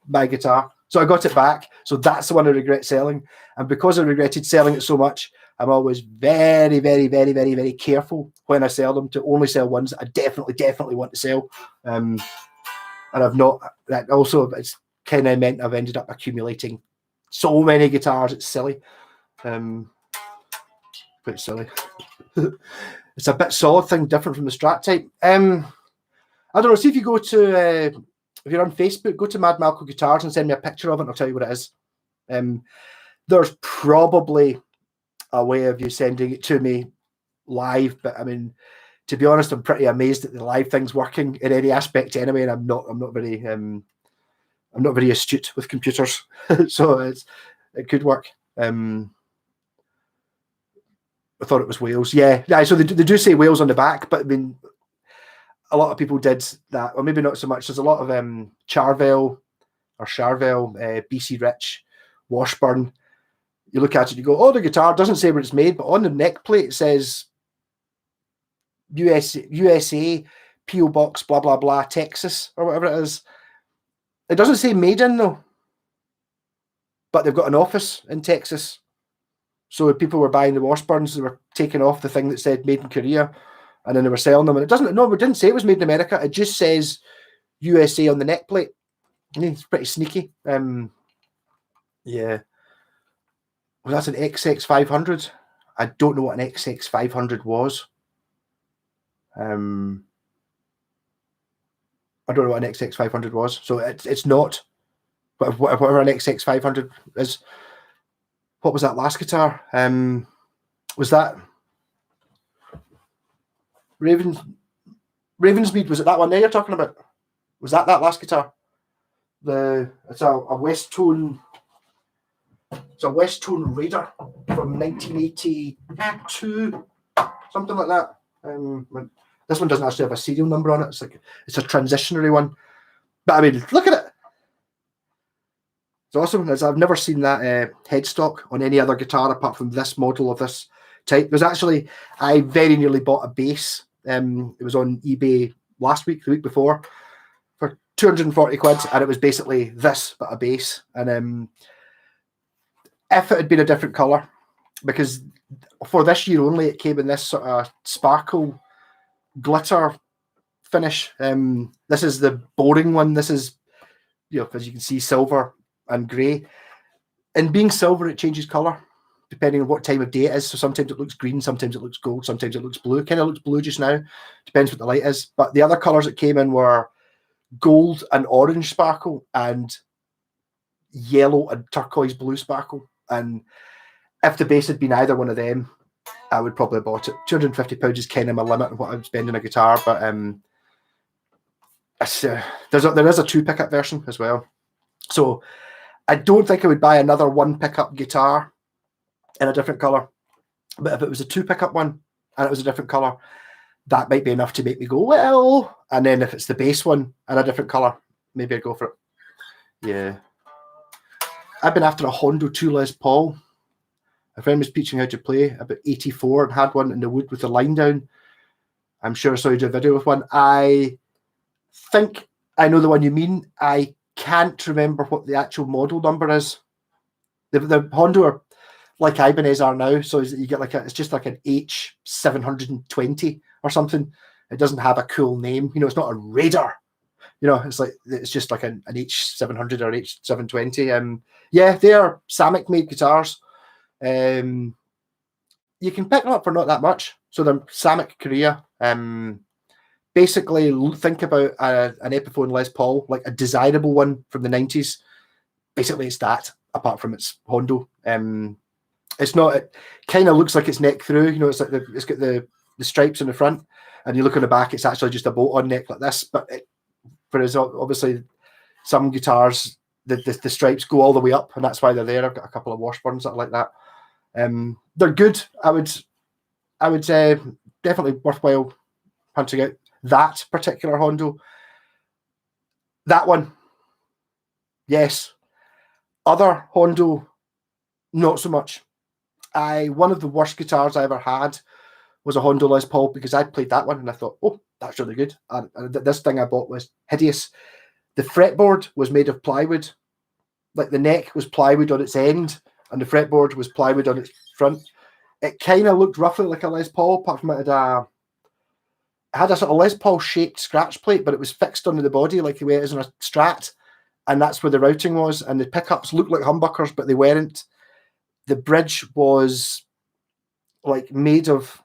my guitar. So I got it back. So that's the one I regret selling. And because I regretted selling it so much, I'm always very, very, very, very, very careful when I sell them to only sell ones that I definitely want to sell. And I've not. That also, it's kind of meant I've ended up accumulating so many guitars. It's silly. Pretty silly. It's a bit solid thing, different from the Strat type. I don't know. See if you go to, if you're on Facebook, go to Mad Malco Guitars and send me a picture of it, and I'll tell you what it is. There's probably a way of you sending it to me live, but I mean, to be honest, I'm pretty amazed that the live thing's working in any aspect anyway, and I'm not very astute with computers, so it could work. I thought it was Wales. Yeah. So they do say Wales on the back, but I mean, a lot of people did that, or maybe not so much. There's a lot of Charvel, BC Rich, Washburn. You look at it, you go, oh, the guitar doesn't say where it's made, but on the neck plate it says USA, PO Box, blah, blah, blah, Texas, or whatever it is. It doesn't say made in, though. But they've got an office in Texas. So if people were buying the Washburns, they were taking off the thing that said made in Korea, and then they were selling them. And it didn't say it was made in America. It just says USA on the neck plate. It's pretty sneaky. Yeah. Well, that's an XX500. I don't know what an XX500 was. I don't know what an XX500 was. So it's not. But whatever an XX500 is. What was that last guitar? Was that Ravensmead? Was it that one there you're talking about? Was that last guitar? It's a West Tone. It's a West Tone Raider from 1982, something like that. This one doesn't actually have a serial number on it. It's a transitionary one. But I mean, look at it. It's awesome. I've never seen that headstock on any other guitar apart from this model of this type. There's actually, I very nearly bought a bass. It was on eBay the week before, for 240 quid, and it was basically this, but a bass. And if it had been a different color, because for this year only, it came in this sort of sparkle glitter finish. This is the boring one. This is, as you can see, silver and grey. And being silver, it changes color depending on what time of day it is. So sometimes it looks green, sometimes it looks gold, sometimes it looks blue. Kind of looks blue just now. Depends what the light is. But the other colors that came in were gold and orange sparkle, and yellow and turquoise blue sparkle. And if the bass had been either one of them, I would probably have bought it. £250 is kind of my limit of what I would spend on a guitar. But there is a 2 pickup version as well. So I don't think I would buy another 1 pickup guitar in a different color. But if it was a 2 pickup one and it was a different color, that might be enough to make me go, well. And then if it's the bass one and a different color, maybe I'd go for it. Yeah. I've been after a Hondo 2 Les Paul. A friend was teaching how to play about 84 and had one in the wood with the line down. I'm sure I saw you do a video with one. I think I know the one you mean. I can't remember what the actual model number is. The Hondo are like Ibanez are now, so you get it's just like an H720 or something. It doesn't have a cool name. It's not a Raider. It's just like an H700 or H720. Yeah, they are Samick made guitars. you can pick them up for not that much. So they're Samick Korea. Basically, think about an Epiphone Les Paul, like a desirable one from the 90s. Basically, it's that, apart from its Hondo. It's not. It kind of looks like it's neck through. You know, it's like it's got the stripes in the front, and you look on the back, it's actually just a bolt-on neck like this. But whereas obviously some guitars, the stripes go all the way up, and that's why they're there. I've got a couple of Washburns that are like that. They're good. I would say definitely worthwhile hunting out that particular Hondo. That one, yes. Other Hondo, not so much. One of the worst guitars I ever had was a Hondo Les Paul, because I played that one and I thought, oh, that's really good. And this thing I bought was hideous. The fretboard was made of plywood. Like the neck was plywood on its end, and the fretboard was plywood on its front. It kind of looked roughly like a Les Paul, apart from it had a sort of Les Paul shaped scratch plate, but it was fixed onto the body like the way it is on a Strat, and that's where the routing was. And the pickups looked like humbuckers, but they weren't. The bridge was like made of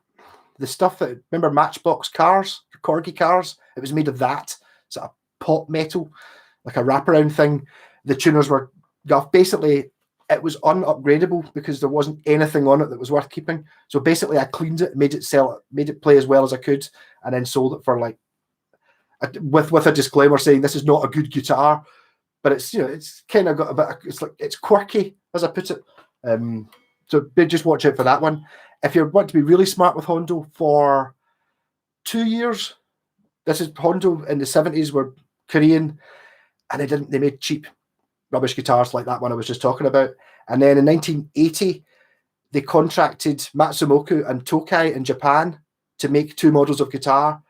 the stuff that, remember Matchbox cars, Corgi cars? It was made of that sort of pot metal, like a wraparound thing. The tuners were guff. Basically, it was unupgradable because there wasn't anything on it that was worth keeping. So basically, I cleaned it, made it play as well as I could, and then sold it for like with a disclaimer saying this is not a good guitar, but it's, you know, it's kind of got a bit. It's quirky, as I put it. So just watch out for that one. If you want to be really smart with Hondo, for 2 years, this is Hondo in the 70s were Korean, and they made cheap rubbish guitars like that one I was just talking about. And then in 1980, they contracted Matsumoku and Tokai in Japan to make two models of guitar.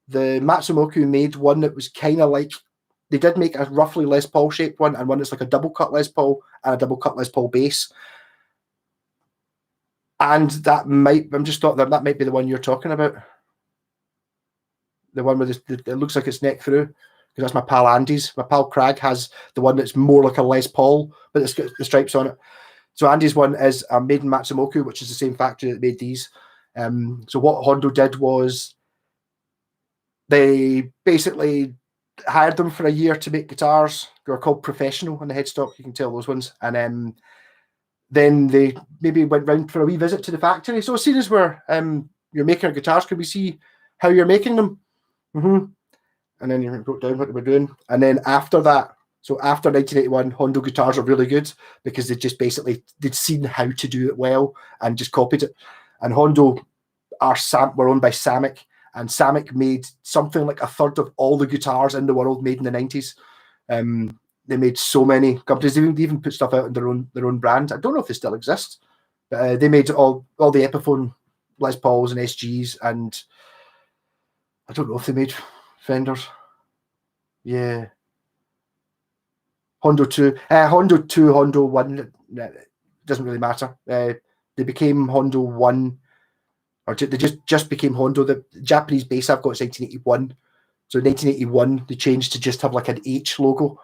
The Matsumoku made one that was kind of like, they did make a roughly Les Paul shaped one, and one that's like a double cut Les Paul and a double cut Les Paul bass. And that might be the one you're talking about. The one where it looks like it's neck through. Because that's my pal Andy's. My pal Craig has the one that's more like a Les Paul, but it's got the stripes on it. So Andy's one is made in Matsumoku, which is the same factory that made these. So what Hondo did was they basically hired them for a year to make guitars. They were called Professional on the headstock. You can tell those ones. And then they maybe went round for a wee visit to the factory. So as soon as you're making our guitars, can we see how you're making them? Mm-hmm. And then you wrote down what they were doing. And then after that, so after 1981, Hondo guitars are really good because they'd seen how to do it well and just copied it. And Hondo were owned by Samick, and Samick made something like a third of all the guitars in the world made in the 90s. They made so many companies. They even put stuff out in their own brand. I don't know if they still exist, but they made all the Epiphone Les Pauls and SGs, and I don't know if they made Fenders. Yeah. Hondo 2. Hondo 2, Hondo 1. It doesn't really matter. They became Hondo 1. Or they just became Hondo. The Japanese bass I've got is 1981. So in 1981, they changed to just have like an H logo.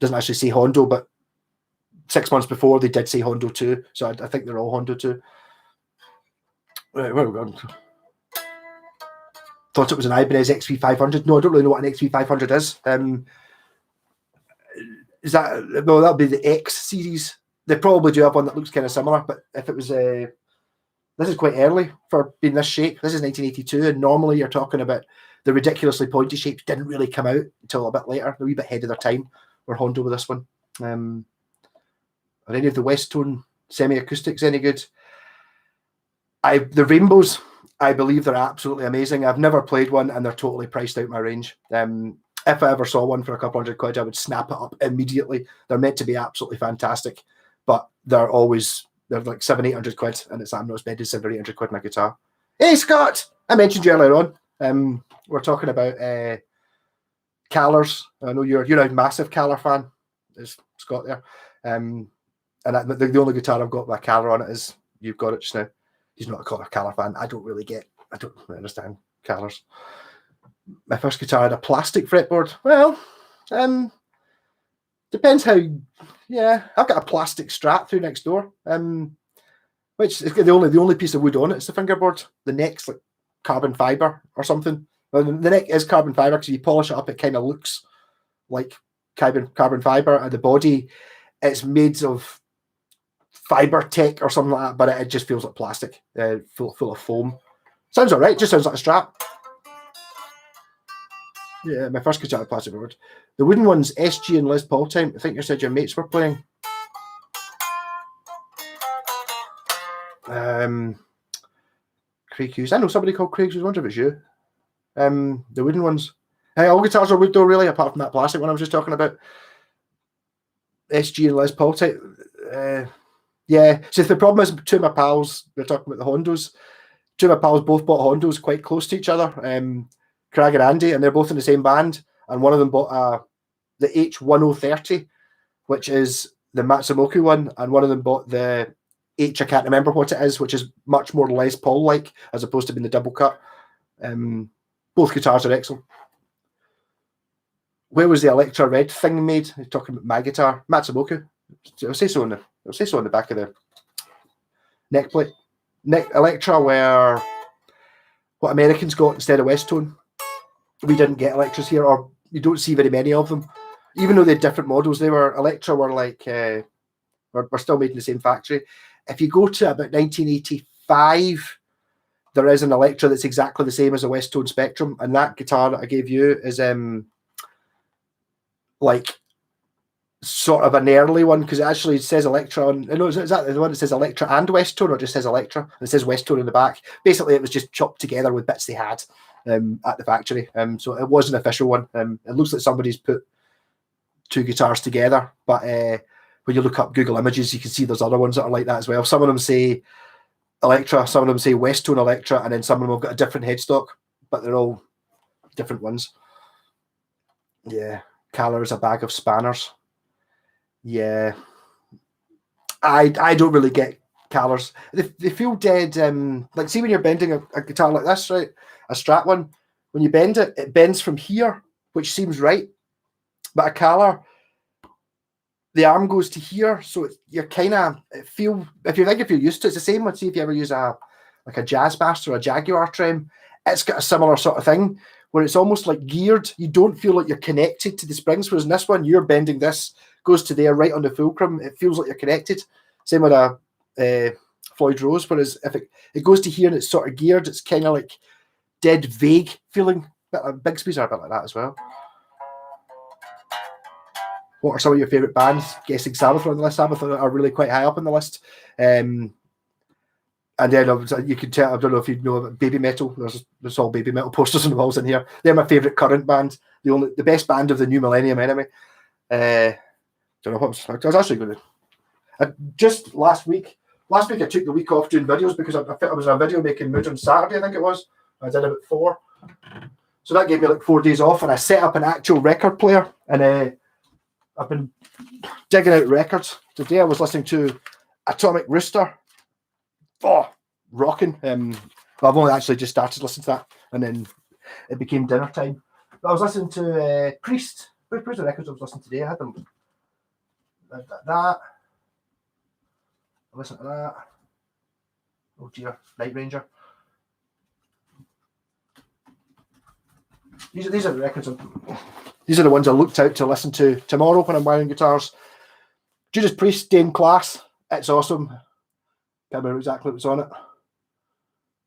Doesn't actually say Hondo, but 6 months before, they did say Hondo 2. So I think they're all Hondo 2. Right, where are we going? Thought it was an Ibanez XV500. No, I don't really know what an XV500 is. Is that, no, that'll be the X series. They probably do have one that looks kind of similar, but if it was, this is quite early for being this shape. This is 1982, and normally you're talking about the ridiculously pointy shapes didn't really come out until a bit later. They're a wee bit ahead of their time. We're Hondo with this one. Are any of the West Tone semi-acoustics any good? The Rainbows, I believe they're absolutely amazing. I've never played one, and they're totally priced out my range. If I ever saw one for a couple £100, I would snap it up immediately. They're meant to be absolutely fantastic, but they're like £700-800, and I'm not spending £700 or £800 on a guitar. Hey Scott, I mentioned you earlier on. We're talking about Calers. I know you're a massive Caler fan. There's Scott there, and the only guitar I've got with a Caler on it is, you've got it just now. He's not a Caler fan. I don't really understand Calers. My first guitar had a plastic fretboard. Well, depends how. Yeah, I've got a plastic Strat through next door. which is the only piece of wood on it. It's the fingerboard. The neck's like carbon fiber or something. Well, the neck is carbon fiber because if you polish it up, it kind of looks like carbon fiber, and the body, it's made of fiber tech or something like that, but it just feels like plastic, full of foam. Sounds all right. Just sounds like a Strat. Yeah, my first guitar plastic board. The wooden one's SG and Les Paul time. I think you said your mates were playing. Craig Hughes. I know somebody called Craig Hughes. I wonder if it's you. The wooden ones. Hey, all guitars are wood though, really, apart from that plastic one I was just talking about. SG and Les Paul type. Yeah. So the problem is, two of my pals, we're talking about the Hondos. Two of my pals both bought Hondos quite close to each other. Craig and Andy, and they're both in the same band. And one of them bought the H1030, which is the Matsumoku one, and one of them bought the H, I can't remember what it is, which is much more Les Paul-like, as opposed to being the double cut. Both guitars are excellent. Where was the Electra Red thing made? You're talking about my guitar, Matsumoku. I'll say so on the back of the neck plate. Electra were what Americans got instead of West Tone. We didn't get Electras here, or you don't see very many of them. Even though they had different models, Electra were like were still made in the same factory. If you go to about 1985, there is an Electra that's exactly the same as a West Tone Spectrum, and that guitar that I gave you is like sort of an early one, because it actually says Electra on. I know, is that the one that says Electra and West Tone, or just says Electra and it says West Tone in the back? Basically, it was just chopped together with bits they had at the factory. So it was an official one. It looks like somebody's put two guitars together, but when you look up Google Images, you can see there's other ones that are like that as well. Some of them say Electra, some of them say West Tone Electra, and then some of them have got a different headstock, but they're all different ones. Yeah, Caller is a bag of spanners. Yeah, I don't really get Callers. They feel dead. Like, see when you're bending a guitar like this, right? A Strat one, when you bend it, it bends from here, which seems right. But a Caller, the arm goes to here, so you're kind of if you're used to it, it's the same. Let's see if you ever use a Jazz Bass or a Jaguar trem. It's got a similar sort of thing where it's almost like geared. You don't feel like you're connected to the springs, whereas in this one, you're bending this, goes to there right on the fulcrum. It feels like you're connected. Same with a Floyd Rose, whereas if it goes to here and it's sort of geared, it's kind of like dead vague feeling. Bigsby's are a bit like that as well. What are some of your favourite bands? Guessing Sabbath are on the list. Sabbath are really quite high up on the list. And then you can tell, I don't know if you know about Baby Metal. There's all Baby Metal posters and walls in here. They're my favourite current band. The best band of the new millennium, anyway. Don't know what I was actually going to. Just last week I took the week off doing videos because I was in a video making mood on Saturday, I think it was. I did about 4. So that gave me like 4 days off, and I set up an actual record player, and I've been digging out records. Today I was listening to Atomic Rooster. Oh, rocking. I've only actually just started listening to that, and then it became dinner time. But I was listening to Priest. Where's the records I was listening to today? I had them. That. I listened to that. Oh dear, Night Ranger. These are the records. These are the ones I looked out to listen to tomorrow when I'm wearing guitars. Judas Priest, Dame Class. It's awesome. Can't remember exactly what's on it.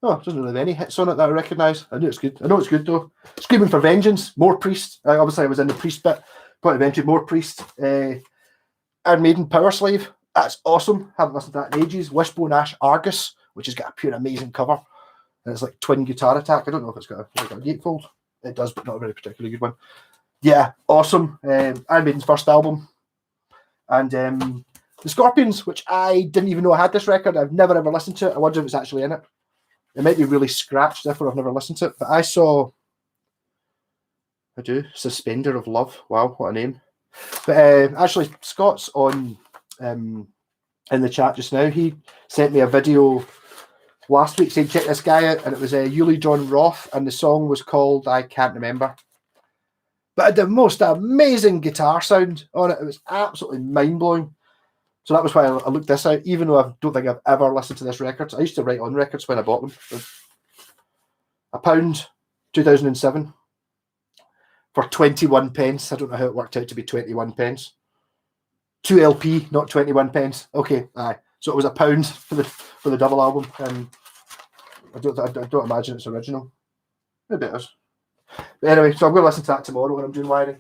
Oh, there's not really any hits on it that I recognise. I know it's good. I know it's good though. Screaming for Vengeance, more Priest. Obviously I was in the Priest bit. Point of entry, more Priest. Iron Maiden, Power Slave. That's awesome. Haven't listened to that in ages. Wishbone Ash, Argus, which has got a pure amazing cover. And it's like twin guitar attack. I don't know if it's got a gatefold. It does, but not a very particularly good one. Yeah, awesome. Iron Maiden's first album. And the Scorpions, which I didn't even know I had this record. I've never ever listened to it. I wonder if it's actually in it. It might be really scratched, therefore I've never listened to it. But I saw, Suspender of Love. Wow, what a name. But actually, Scott's on in the chat just now. He sent me a video last week saying, check this guy out. And it was Uli John Roth, and the song was called, I can't remember. But it had the most amazing guitar sound on it. It was absolutely mind-blowing. So that was why I looked this out, even though I don't think I've ever listened to this record. I used to write on records when I bought them. £1, 2007, for 21 pence. I don't know how it worked out to be 21 pence. 2 LP, not 21 pence. Okay, aye. So it was £1 for the double album. I don't imagine it's original. Maybe it is. But anyway, so I'm going to listen to that tomorrow when I'm doing wiring.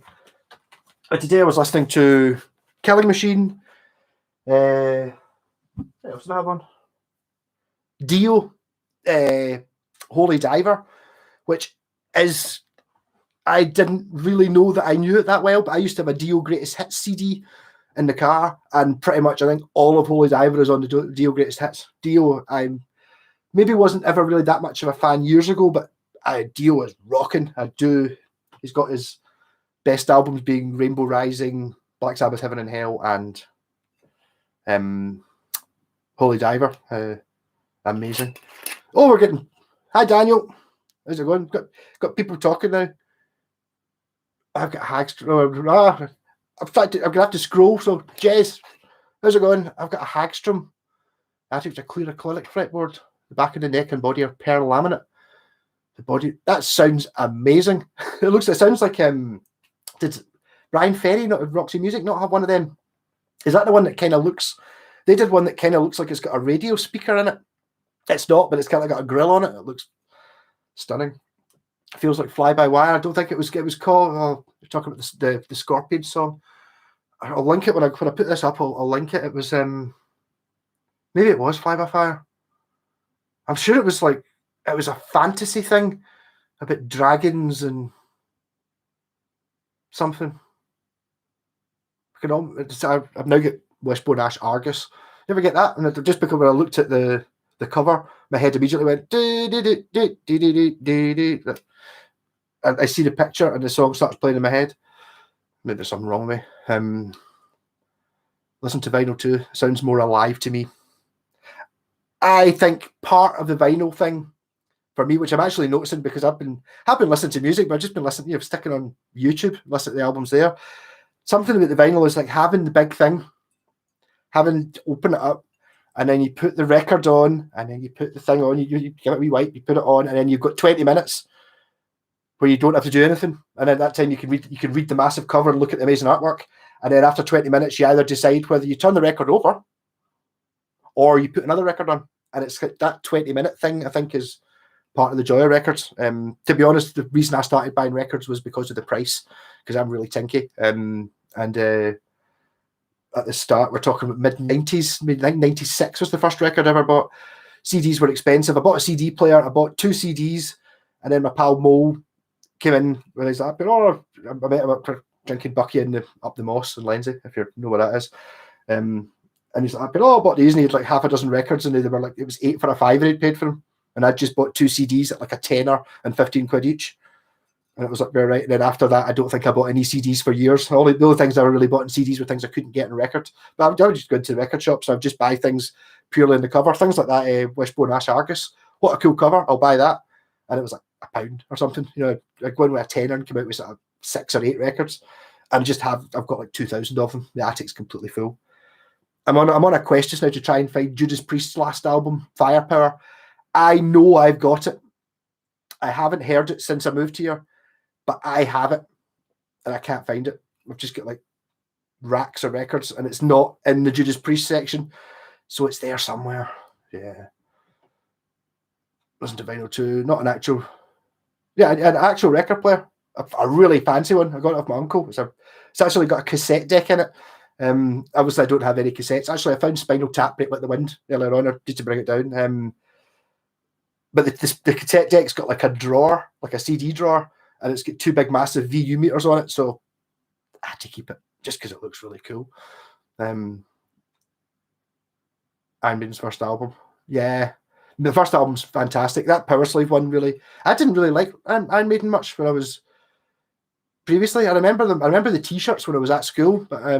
But today I was listening to Killing Machine. What else did I have on? Dio, Holy Diver, which is, I didn't really know that I knew it that well, but I used to have a Dio Greatest Hits CD in the car, and pretty much I think all of Holy Diver is on the Dio Greatest Hits. Dio, I maybe wasn't ever really that much of a fan years ago, but Dio is rocking. He's got his best albums being Rainbow Rising, Black Sabbath, Heaven and Hell, and Holy Diver. Amazing. Oh, we're getting... Hi, Daniel. How's it going? Got people talking now. I've got Hagstrom. I'm going to have to scroll. So, Jez, how's it going? I've got a Hagstrom. Attic to clear acrylic fretboard. The back of the neck and body are pearl laminate. The body, that sounds amazing. It sounds like did Brian Ferry, not Roxy Music, not have one of them? Is that the one that kind of looks? They did one that kind of looks like it's got a radio speaker in it. It's not, but it's kind of got a grill on it. It looks stunning. It feels like Fly By Wire. I don't think it was called. You're talking about the Scorpion song. I'll link it when I put this up. I'll link it. It was maybe it was Fly By Fire. I'm sure it was like it was a fantasy thing about dragons and something. I've now got Wishbone Ash Argus. You ever get that? And just because when I looked at the cover, my head immediately went and I see the picture and the song starts playing in my head. Maybe there's something wrong with me. Listen to vinyl too. Sounds more alive to me. I think part of the vinyl thing for me, which I'm actually noticing because I've been listening to music, but I've just been listening, sticking on YouTube, listening to the albums there. Something about the vinyl is like having the big thing, having to open it up, and then you put the record on, and then you put the thing on, you give it a wee wipe, you put it on, and then you've got 20 minutes where you don't have to do anything. And at that time you can read the massive cover and look at the amazing artwork. And then after 20 minutes, you either decide whether you turn the record over or you put another record on. And it's that 20-minute thing, I think, is part of the joy of records. To be honest, the reason I started buying records was because of the price, because I'm really tinky. And at the start, we're talking about mid-90s, 96 was the first record I ever bought. CDs were expensive. I bought a CD player. I bought 2 CDs. And then my pal Mo came in when he's like, I met him up for drinking Bucky up the Moss in Lenzie, if you know what that is. And he's like, I bought these, and he had like half a dozen records, and they were like, it was 8 for a £5 he'd paid for them. And I just bought 2 CDs at like a tenner and 15 quid each. And it was like, very right. And then after that, I don't think I bought any CDs for years. The only things I really bought in CDs were things I couldn't get in records. But I would just go into the record shop, so I'd just buy things purely in the cover. Things like that, Wishbone Ash Argus. What a cool cover. I'll buy that. And it was like £1 or something. I go in with a tenner and come out with sort of 6 or 8 records. And I've got like 2,000 of them. The attic's completely full. I'm on a quest just now to try and find Judas Priest's last album, Firepower. I know I've got it. I haven't heard it since I moved here, but I have it, and I can't find it. I've just got like racks of records, and it's not in the Judas Priest section, so it's there somewhere. Yeah. Listen to vinyl too. Not an actual... Yeah, an actual record player. A really fancy one. I got it off my uncle. It's actually got a cassette deck in it. Obviously, I don't have any cassettes. Actually, I found Spinal Tap Break Like the Wind earlier on, just to bring it down. But the cassette deck's got like a drawer, like a CD drawer, and it's got 2 big massive VU meters on it. So I had to keep it just because it looks really cool. Iron Maiden's first album. Yeah. The first album's fantastic. That Power Slave one, really, I didn't really like Iron Maiden much when I was previously. I remember the T-shirts when I was at school, but I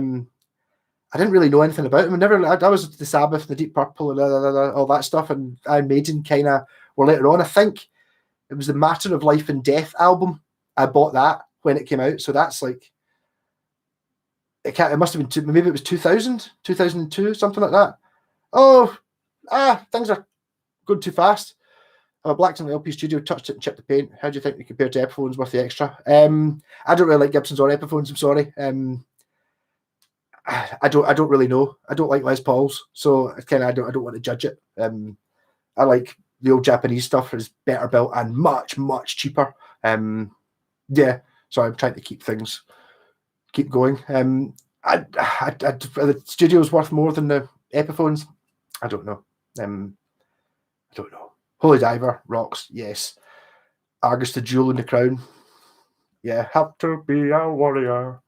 didn't really know anything about them. I was the Sabbath, the Deep Purple, and all that stuff, and Iron Maiden kind of were later on. I think it was the Matter of Life and Death album. I bought that when it came out, so that's like it must have been maybe it was 2000, 2002, something like that. Oh, things are going too fast. I blacked in the LP studio, touched it and chipped the paint. How do you think they compare to Epiphones worth the extra? I don't really like Gibsons or Epiphones, I'm sorry. I don't really know. I don't like Les Pauls, so I don't want to judge it. I like the old Japanese stuff. It's better built and much, much cheaper. Yeah, so I'm trying to keep going. The studio's worth more than the Epiphones. I don't know. Holy Diver rocks, yes. Argus the Jewel in the Crown. Yeah, have to be a warrior.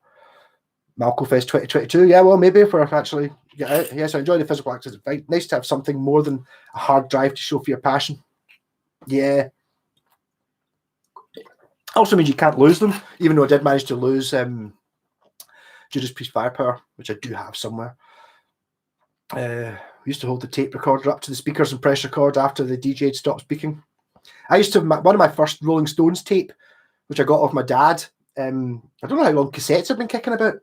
Malcofest 2022. Yeah, well, maybe if we're actually get out. Yes, I enjoy the physical access. Nice to have something more than a hard drive to show for your passion. Yeah. Also means you can't lose them, even though I did manage to lose Judas Priest Firepower, which I do have somewhere. We used to hold the tape recorder up to the speakers and press record after the DJ had stopped speaking. I used to have one of my first Rolling Stones tape, which I got off my dad. I don't know how long cassettes have been kicking about,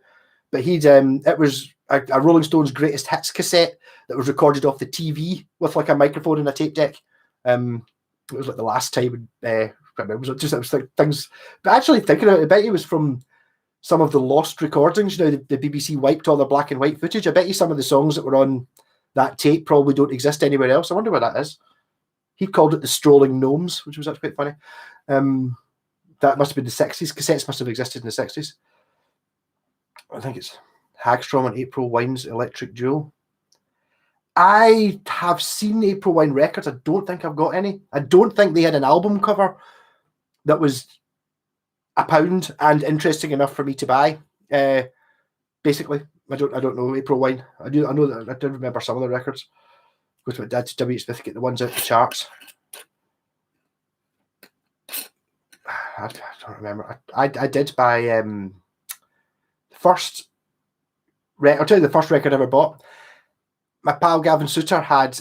but it was a Rolling Stones greatest hits cassette that was recorded off the TV with like a microphone and a tape deck. It was like the last time. It was like things. But actually thinking about it, I bet it was from some of the lost recordings. You know, the BBC wiped all the black and white footage. I bet you some of the songs that were on that tape probably don't exist anywhere else. I wonder where that is. He called it the Strolling Gnomes, which was actually quite funny. That must have been the 60s. Cassettes must have existed in the 60s. I think it's Hagstrom and April Wine's Electric Jewel. I have seen April Wine records. I don't think I've got any. I don't think they had an album cover that was £1 and interesting enough for me to buy. Basically, I don't know April Wine. I know that I do remember some of the records. Go to my dad's W. Smith, get the ones out the charts. I don't remember. I did buy the first record. I'll tell you the first record I ever bought. My pal Gavin Suter had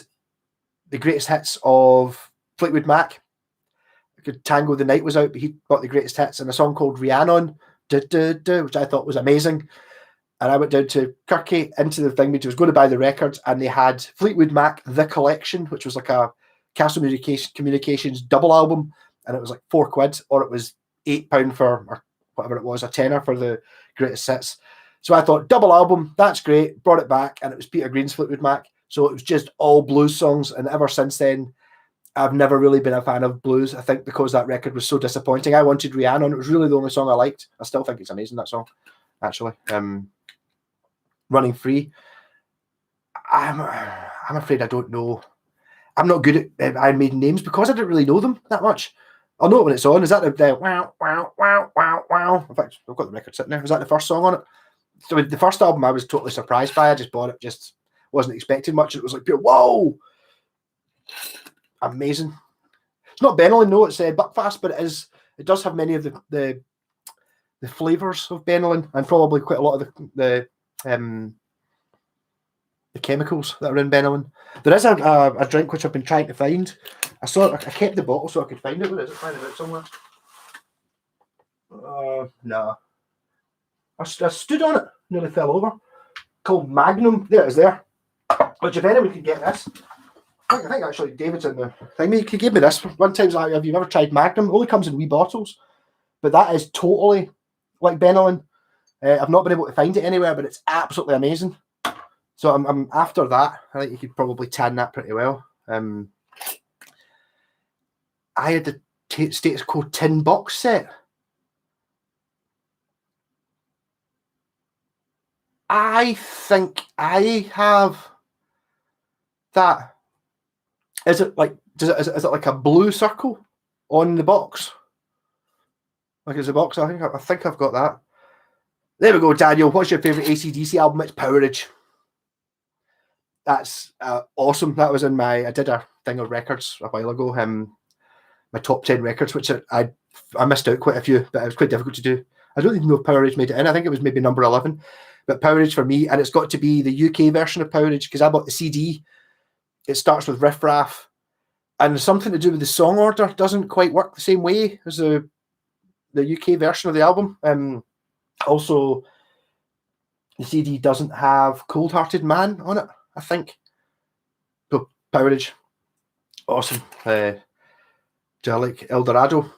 the greatest hits of Fleetwood Mac. Tango the Night was out, but he bought the greatest hits and a song called Rhiannon, which I thought was amazing. And I went down to Kirky into the thing, which was going to buy the records, and they had Fleetwood Mac The Collection, which was like a Castle Communications double album, and it was like £4, or it was £8 for, or whatever it was, a tenner for the greatest hits. So I thought, double album, that's great. Brought it back, and it was Peter Green's Fleetwood Mac. So it was just all blues songs, and ever since then, I've never really been a fan of blues. I think because that record was so disappointing. I wanted Rhiannon. It was really the only song I liked. I still think it's amazing, that song, actually. Running Free. I'm afraid I don't know. I'm not good at Iron Maiden names because I didn't really know them that much. I'll know it when it's on. Is that the wow, wow, wow, wow, wow? In fact, I've got the record sitting there. Was that the first song on it? So the first album I was totally surprised by. I just bought it, just wasn't expecting much. It was like pure, whoa! Amazing. It's not Benelin, no, it's Buckfast, but it does have many of the flavours of Benelin and probably quite a lot of the chemicals that are in Benelin. There is a drink which I've been trying to find. I kept the bottle so I could find it. Where is it? Find it out somewhere. No. I stood on it, nearly fell over. Called Magnum. There it is there. Which if anyone could get this, I think actually David's in the thing. He could give me this. One time, like, have you ever tried Magnum? It only comes in wee bottles, but that is totally like Benelin. I've not been able to find it anywhere, but it's absolutely amazing. So I'm after that. I think you could probably tan that pretty well. I had the Status Quo tin box set. I think I have that. Is it like is it like a blue circle on the box? Like it's a box. I think I've got that. There we go, Daniel. What's your favourite AC/DC album? It's Powerage. That's awesome. That was in I did a thing of records a while ago. My top 10 records, which I missed out quite a few, but it was quite difficult to do. I don't even know if Powerage made it in. I think it was maybe number 11. But Powerage for me, and it's got to be the UK version of Powerage because I bought the CD. It starts with Riff Raff, and something to do with the song order doesn't quite work the same way as the UK version of the album. Also, The CD doesn't have Cold Hearted Man on it, I think. So, Powerage. Awesome. Do I like Eldorado?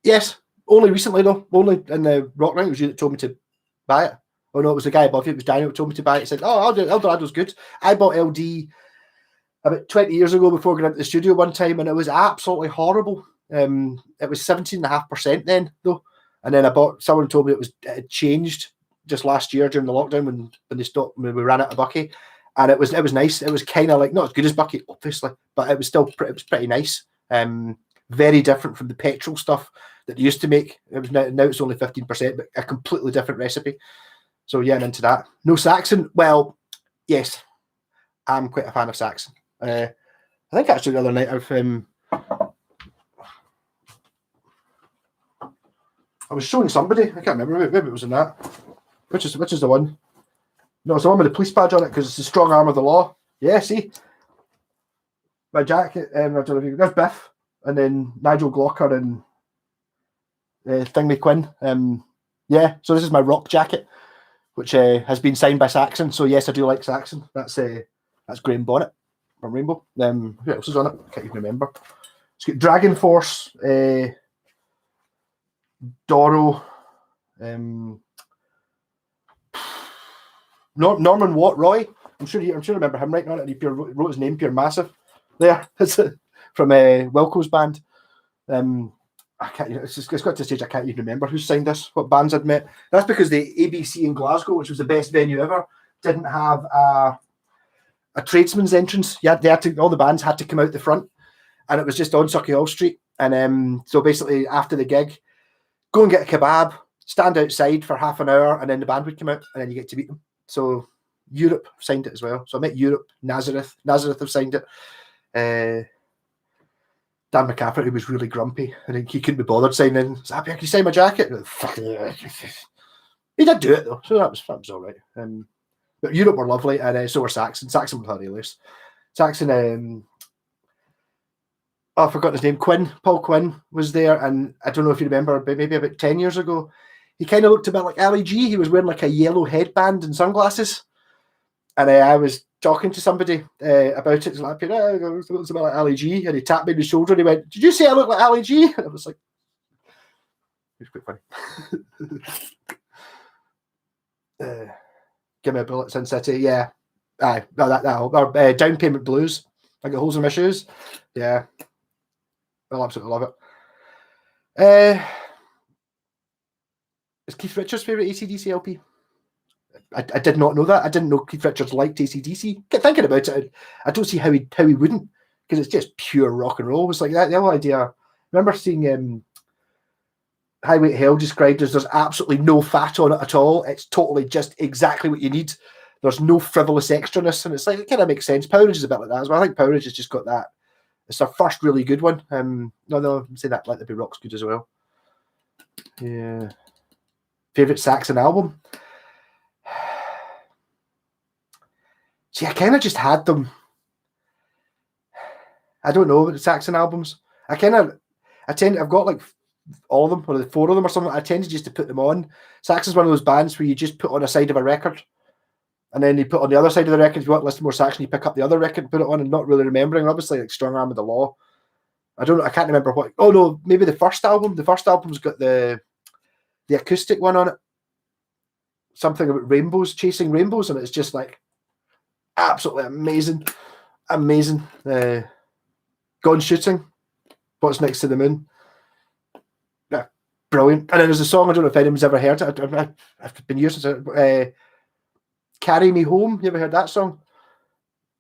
Yes. Only recently, though. Only in the Rock Night. It was you that told me to buy it. Oh, no, it was the guy above you. It was Daniel who told me to buy it. He said, oh, Eldorado's good. I bought LD about 20 years ago before going into the studio one time, and it was absolutely horrible. It was 17.5% then, though. And then someone told me it had changed just last year during the lockdown when they stopped, when we ran out of Bucky. And it was nice. It was kind of like, not as good as Bucky, obviously, but it was still pretty nice. Very different from the petrol stuff that they used to make. It was now it's only 15%, but a completely different recipe. So yeah, I'm into that. No Saxon. Well, yes, I'm quite a fan of Saxon. I think actually the other night I was showing somebody. I can't remember. Maybe it was in that. Which is the one? No, it's the one with the police badge on it because it's the strong arm of the law. Yeah, see my jacket. I don't know if you. There's Biff, and then Nigel Glocker and Thingy Quinn. Yeah, so this is my rock jacket, which has been signed by Saxon. So yes, I do like Saxon. That's Graham Bonnet from Rainbow. Who else is on it? I can't even remember. It's got Dragon Force, Doro, Norman Watt Roy. I'm sure I remember him writing on it. He wrote his name, Pure Massive. There, it's from Wilco's band. I can't. It's got to the stage I can't even remember who signed this. What bands I'd met. That's because the ABC in Glasgow, which was the best venue ever, didn't have a tradesman's entrance. All the bands had to come out the front, and it was just on Sauchiehall Street. And so basically, after the gig, go and get a kebab, stand outside for half an hour, and then the band would come out, and then you get to meet them. So Europe signed it as well. So I met Europe, Nazareth have signed it. Dan McCaffrey, who was really grumpy, I think he couldn't be bothered signing. He's happy, can you sign my jacket? He did do it though, so that was all right. But Europe were lovely, and so were Saxon. Saxon was hilarious. Saxon, I forgot his name. Paul Quinn was there, and I don't know if you remember, but maybe about 10 years ago, he kind of looked a bit like Ali G. He was wearing like a yellow headband and sunglasses, and I was talking to somebody about it. Like, it looks a bit like Ali G, and he tapped me on the shoulder and he went, "Did you say I look like Ali G?" And I was like, it was quite funny. Give Me a Bullet, Sin City, yeah. Aye, no, that Down Payment Blues. I got holes in my shoes. Yeah, I'll absolutely love it. Is Keith Richards' favourite AC/DC LP? I did not know that. I didn't know Keith Richards liked AC/DC. Thinking about it, I don't see how he wouldn't, because it's just pure rock and roll. It's like that. The whole idea. I remember seeing Highway to Hell described as there's absolutely no fat on it at all. It's totally just exactly what you need. There's no frivolous extraness, and it's like it kind of makes sense. Powerage is a bit like that as well. I think Powerage has just got that. It's their first really good one. No, I'm saying that Let There Be Rock's good as well. Yeah. Favorite Saxon album? See, I kind of just had them. I don't know the Saxon albums. I've got like all of them, or the 4 of them or something. I tend to just to put them on. Saxon's one of those bands where you just put on a side of a record, and then you put on the other side of the record. If you want to listen more Saxon, you pick up the other record and put it on, and not really remembering. Obviously, like Strong Arm of the Law. I don't know. I can't remember what. Oh no, maybe the first album. The first album's got the acoustic one on it. Something about rainbows, chasing rainbows, and it's just like absolutely amazing. Gone Shooting, What's Next to the Moon. Yeah, brilliant. And then there's a song, I don't know if anyone's ever heard it. I've been years since Carry Me Home. You ever heard that song?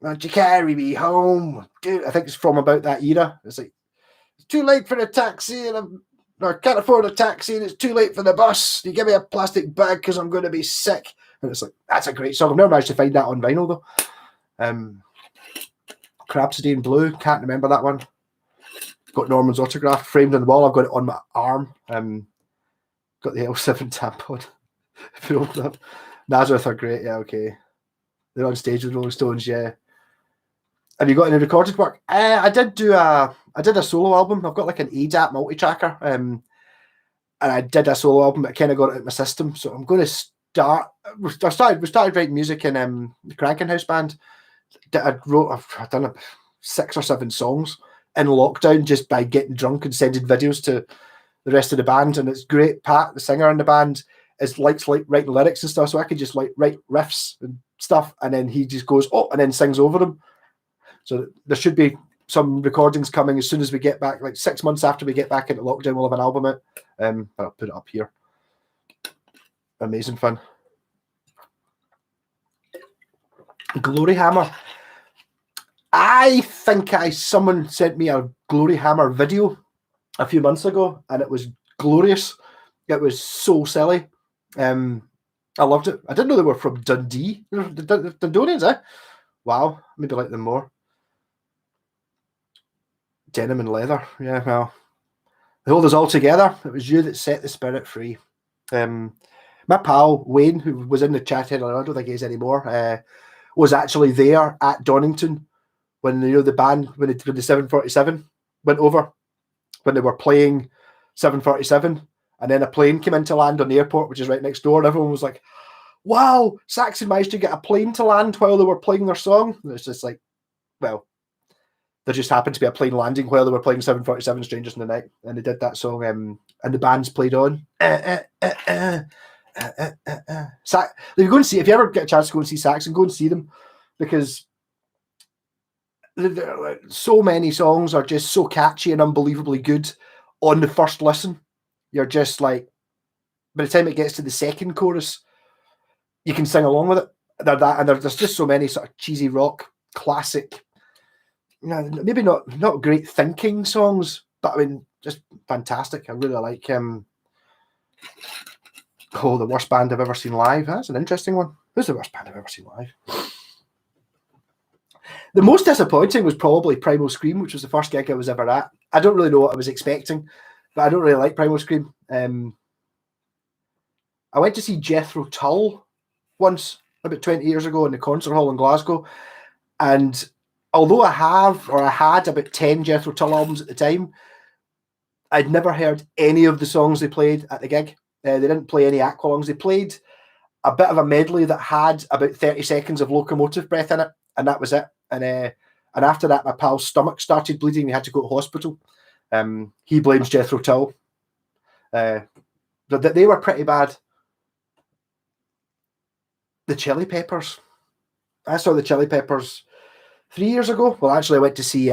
Won't you carry me home? I think it's from about that era. It's like, it's too late for the taxi, and I can't afford a taxi, and it's too late for the bus. You give me a plastic bag because I'm going to be sick. And it's like, that's a great song. I've never managed to find that on vinyl though. Rhapsody in Blue, can't remember that one. Got Norman's autograph framed on the wall. I've got it on my arm. Got the L7 tampon. Filled up. Nazareth are great. Yeah, okay. They're on stage with Rolling Stones. Yeah. Have you got any recorded work? I did a solo album. I've got like an ADAT multi-tracker. And I did a solo album, but I kind of got it out of my system. So I'm going to start. We started writing music in the Rankin house band. I've done 6 or 7 songs in lockdown just by getting drunk and sending videos to the rest of the band, and it's great. Pat, the singer in the band, likes writing lyrics and stuff, so I could just like write riffs and stuff, and then he just goes and then sings over them. So there should be some recordings coming as soon as we get back, like 6 months after we get back into lockdown. We'll have an album out. I'll put it up here. Amazing fun. Glory Hammer. I think someone sent me a Glory Hammer video a few months ago, and it was glorious. It was so silly. I loved it. I didn't know they were from Dundee. The Dundonians, eh? Wow, maybe like them more. Denim and leather. Yeah, well, they hold us all together. It was you that set the spirit free. My pal Wayne, who was in the chat earlier, I don't think he is anymore, was actually there at Donington when the band, when the 747 went over, when they were playing 747, and then a plane came in to land on the airport, which is right next door, and everyone was like, wow, Saxon managed to get a plane to land while they were playing their song. And it's just like, well, there just happened to be a plane landing while they were playing 747 Strangers in the Night, and they did that song, and the band's played on. You go and see, if you ever get a chance to go and see Saxon, go and see them, because so many songs are just so catchy and unbelievably good on the first listen. You're just like, by the time it gets to the second chorus, you can sing along with it. There's just so many sort of cheesy rock, classic, maybe not great thinking songs, but I mean, just fantastic. I really like The Worst Band I've Ever Seen Live. That's an interesting one. Who's the worst band I've ever seen live? The most disappointing was probably Primal Scream, which was the first gig I was ever at. I don't really know what I was expecting, but I don't really like Primal Scream. I went to see Jethro Tull once, about 20 years ago, in the concert hall in Glasgow. And although I had about 10 Jethro Tull albums at the time, I'd never heard any of the songs they played at the gig. They didn't play any Aqualungs. They played a bit of a medley that had about 30 seconds of Locomotive Breath in it, and that was it. And after that, my pal's stomach started bleeding. He had to go to hospital. He blames Jethro Tull. But they were pretty bad. The Chili Peppers. I saw the Chili Peppers 3 years ago. Well, actually, I went to see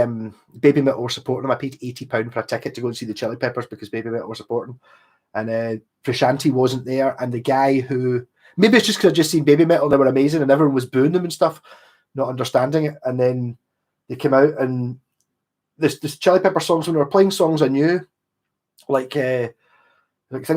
Baby Metal were supporting them. I paid £80 for a ticket to go and see the Chili Peppers because Baby Metal were supporting them. And Frusciante wasn't there. And the guy who... Maybe it's just because I'd just seen Baby Metal and they were amazing and everyone was booing them and stuff, not understanding it. And then they came out and this Chili Pepper songs, when they were playing songs I knew, like things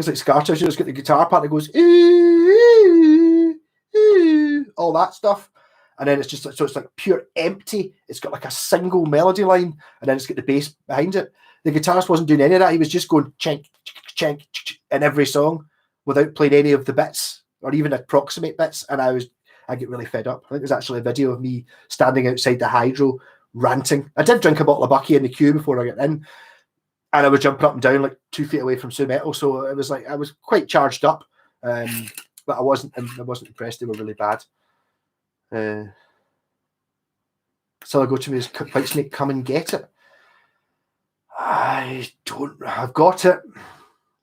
like Scarter, it's got the guitar part that goes, ooh, ooh, all that stuff. And then it's just so it's like pure empty. It's got like a single melody line, and then it's got the bass behind it. The guitarist wasn't doing any of that. He was just going chink, chink, chink in every song without playing any of the bits or even approximate bits. And I get really fed up. I think there's actually a video of me standing outside the Hydro ranting. I did drink a bottle of Bucky in the queue before I got in, and I was jumping up and down like 2 feet away from Sue Metal. So it was like I was quite charged up, but I wasn't impressed. They were really bad. So I go to me, Whitesnake, Come and Get It. I've got it.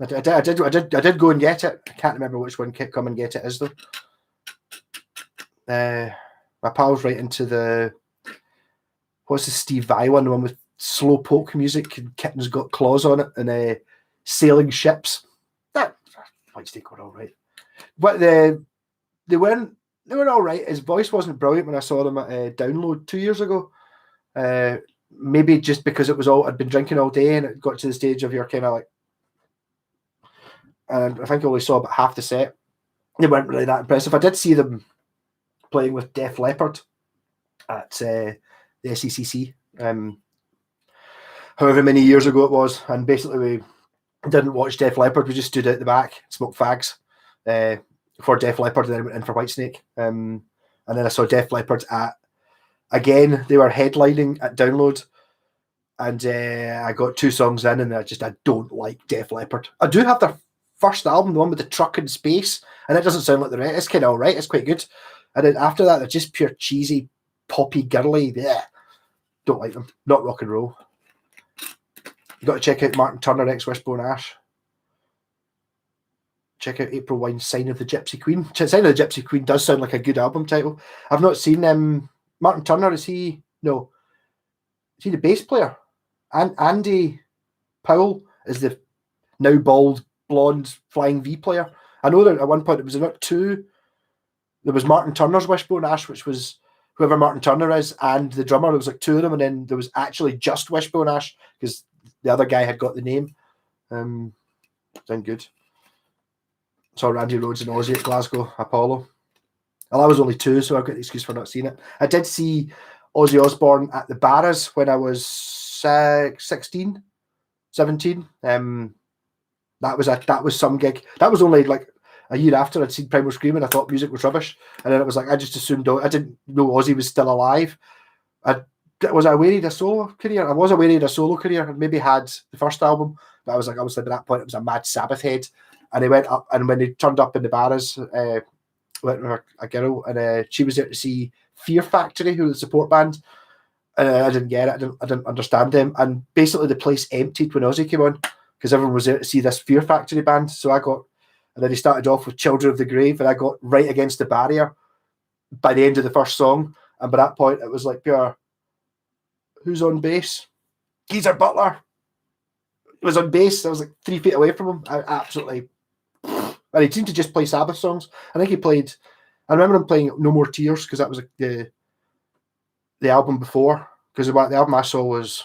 I did go and get it. I can't remember which one Come and Get It is though. My pal's right into what's the Steve Vai one, the one with slow polka music and kittens got claws on it and sailing ships. That Whitesnake were all right, but they weren't all right. His voice wasn't brilliant when I saw them at Download 2 years ago. Maybe just because I'd been drinking all day and it got to the stage of you're kind of like, and I think I only saw about half the set. They weren't really that impressive. I did see them playing with Def Leppard at the SECC, however many years ago it was, and basically we didn't watch Def Leppard. We just stood out the back, smoked fags for Def Leppard, and then went in for Whitesnake. And then I saw Def Leppard again, they were headlining at Download, and I got 2 songs in, and I don't like Def Leppard. I do have their first album, the one with the truck in space, and it doesn't sound like the rest. It's kind of all right. It's quite good. And then after that, they're just pure cheesy, poppy, girly. Yeah, don't like them. Not rock and roll. You got to check out Martin Turner X Wishbone Ash. Check out April Wine's Sign of the Gypsy Queen. Sign of the Gypsy Queen does sound like a good album title. I've not seen Martin Turner. Is he? No. Is he the bass player? And Andy Powell is the now bald, blonde, flying V player. I know that at one point it was about two. There was Martin Turner's Wishbone Ash, which was whoever Martin Turner is, and the drummer. There was like two of them, and then there was actually just Wishbone Ash because the other guy had got the name. Sound good. Saw Randy Rhoads and Ozzy at Glasgow Apollo. Well, I was only 2, so I've got the excuse for not seeing it. I did see Ozzy Osbourne at the Barras when I was 16, 17. That was some gig. That was only like a year after I'd seen Primal Scream and I thought music was rubbish. And then it was like, I just assumed, I didn't know Ozzy was still alive. Was I aware he had a solo career? I was aware he had a solo career and maybe had the first album, but I was like, obviously by that point it was a mad Sabbath head. And he went up, and when he turned up in the Barras, went with a girl, and she was there to see Fear Factory, who was the support band. And I didn't get it. I didn't understand them. And basically the place emptied when Ozzy came on because everyone was there to see this Fear Factory band. So and then he started off with Children of the Grave, and I got right against the barrier by the end of the first song. And by that point, it was like pure, who's on bass? Geezer Butler. It was on bass. I was like 3 feet away from him. I absolutely... And he seemed to just play Sabbath songs. I think he played... I remember him playing No More Tears because that was the album before. Because the album I saw was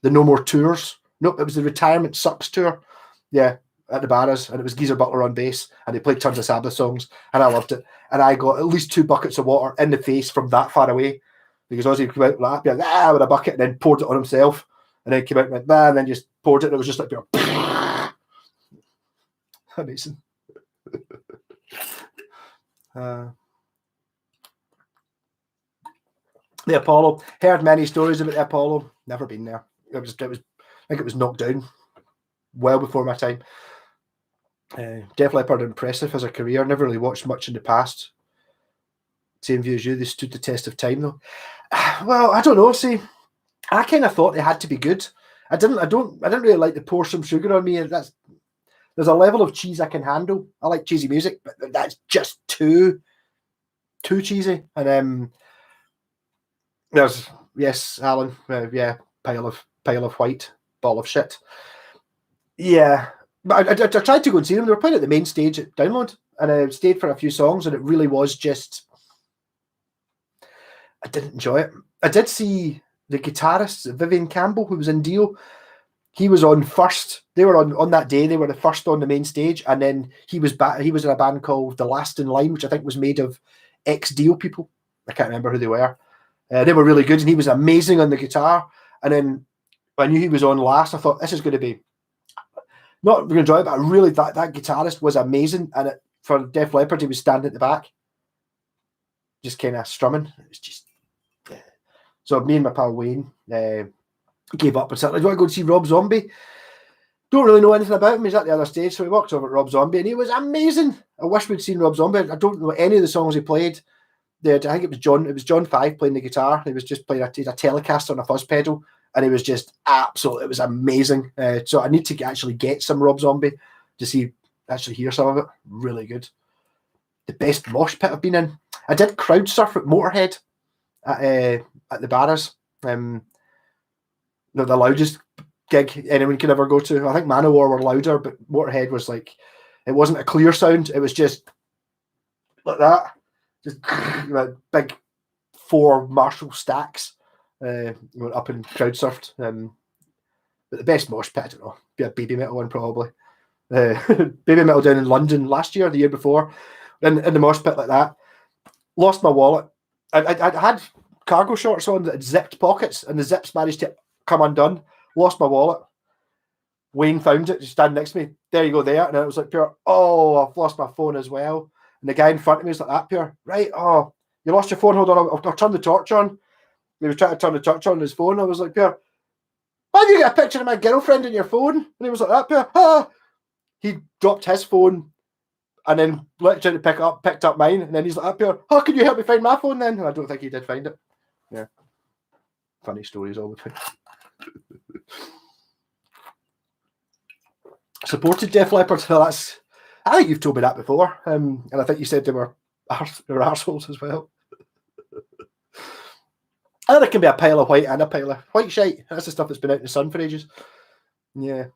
the No More Tours. Nope, it was the Retirement Sucks tour. Yeah, at the Barras. And it was Geezer Butler on bass. And he played tons of Sabbath songs. And I loved it. And I got at least 2 buckets of water in the face from that far away. Because Ozzy came out like that, with a bucket and then poured it on himself. And then came out and went, and then just poured it. And it was just like... Amazing. The Apollo. Heard many stories about the Apollo. Never been there. I think it was knocked down well before my time. Def Leppard impressive as a career. Never really watched much in the past. Same view as you. They stood the test of time though. Well, I don't know. See, I kind of thought they had to be good. I didn't really like to pour some sugar on me. There's a level of cheese I can handle. I like cheesy music, but that's just too cheesy. And there's Alan, pile of white, ball of shit. Yeah, but I tried to go and see them. They were playing at the main stage at Download, and I stayed for a few songs, and it really was just. I didn't enjoy it. I did see the guitarist Vivian Campbell, who was in Dio. He was on first. They were on that day. They were the first on the main stage, and then he was back. He was in a band called The Last in Line, which I think was made of ex-Dio people. I can't remember who they were. They were really good, and he was amazing on the guitar. And then when I knew he was on last, I thought this is going to be not going to enjoy it, but I really that guitarist was amazing. And for Def Leppard, he was standing at the back, just kind of strumming. It was just so me and my pal Wayne. Gave up and said, do you want to go and see Rob Zombie? Don't really know anything about him. He's at the other stage. So we walked over to Rob Zombie and he was amazing. I wish we'd seen Rob Zombie. I don't know any of the songs he played. I think it was John 5 playing the guitar. He was just playing a Telecaster on a fuzz pedal. And he was just absolute. It was amazing. So I need to actually get some Rob Zombie to actually hear some of it. Really good. The best mosh pit I've been in. I did crowd surf at Motorhead at the Barras. The loudest gig anyone could ever go to. I think Manowar were louder, but Motorhead was like, it wasn't a clear sound. It was just like that. Just big 4 Marshall stacks. Went up and crowd surfed. But the best mosh pit, I don't know, be a Baby Metal one probably. Baby Metal down in London last year, the year before, in the mosh pit like that. Lost my wallet. I had cargo shorts on that had zipped pockets, and the zips managed to come undone. Lost my wallet. Wayne found it, just standing next to me. There you go, there. And it was like pure, oh, I've lost my phone as well. And the guy in front of me was like that, pure, right, oh, you lost your phone, hold on, I'll turn the torch on. He was trying to turn the torch on his phone. I was like, pure, why have you got a picture of my girlfriend in your phone? And he was like that, pure, ah. he dropped his phone and then tried to picked up mine, and then he's like, up here, how can you help me find my phone then? And I don't think he did find it. Yeah. Funny stories all the time. Supported Def Leppard. Well, I think you've told me that before. And I think you said they were arseholes as well. I think it can be a pile of white and a pile of white shite. That's the stuff that's been out in the sun for ages. Yeah.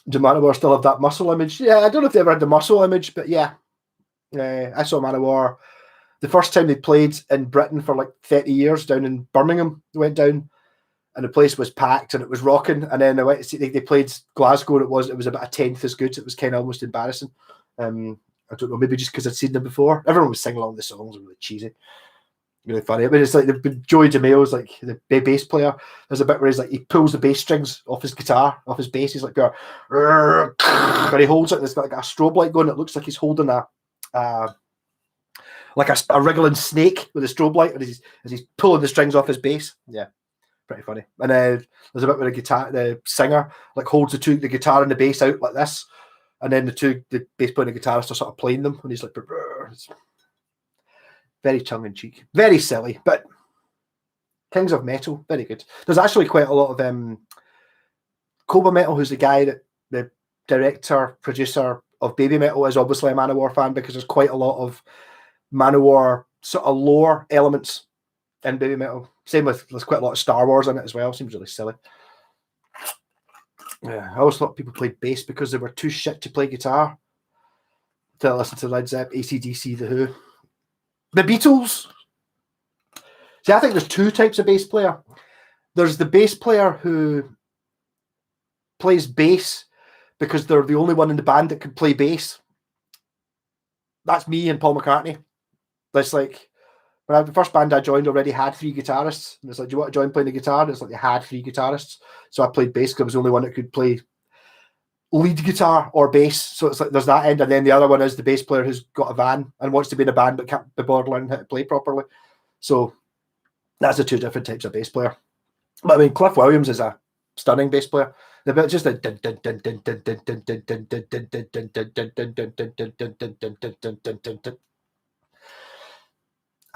Do Manowar still have that muscle image? Yeah, I don't know if they ever had the muscle image, but yeah. I saw Manowar the first time they played in Britain for like 30 years down in Birmingham. They went down and the place was packed and it was rocking. And then I went to see, they played Glasgow and it was about a tenth as good. It was kind of almost embarrassing. I don't know, maybe just because I'd seen them before. Everyone was singing along the songs, really cheesy. Really funny. I mean, it's like Joey DeMayo's like the bass player. There's a bit where he pulls the bass strings off his guitar, off his bass. He's like, and he holds it. There's got like a strobe light going. It looks like he's holding a wriggling snake with a strobe light as he's pulling the strings off his bass. Yeah, pretty funny. And there's a bit where the singer like holds the guitar and the bass out like this, and then the bass player and the guitarist are sort of playing them, and he's like, it's very tongue-in-cheek, very silly, but Kings of Metal, very good. There's actually quite a lot of Koba Metal, who's the guy that the director, producer of Baby Metal, is obviously a Manowar fan, because there's quite a lot of Manowar sort of lore elements in Baby Metal. Same with, there's quite a lot of Star Wars in it as well. Seems really silly. Yeah, I always thought people played bass because they were too shit to play guitar. To listen to Led Zeppelin, AC/DC, The Who. The Beatles. See, I think there's two types of bass player. There's the bass player who plays bass because they're the only one in the band that can play bass. That's me and Paul McCartney. That's like, the first band I joined already had 3 guitarists. And it's like, do you want to join playing the guitar? And it's like, they had 3 guitarists. So I played bass because I was the only one that could play lead guitar or bass. So it's like, there's that end. And then the other one is the bass player who's got a van and wants to be in a band but can't be bothered learning how to play properly. So that's the 2 different types of bass player. But I mean, Cliff Williams is a stunning bass player. Just a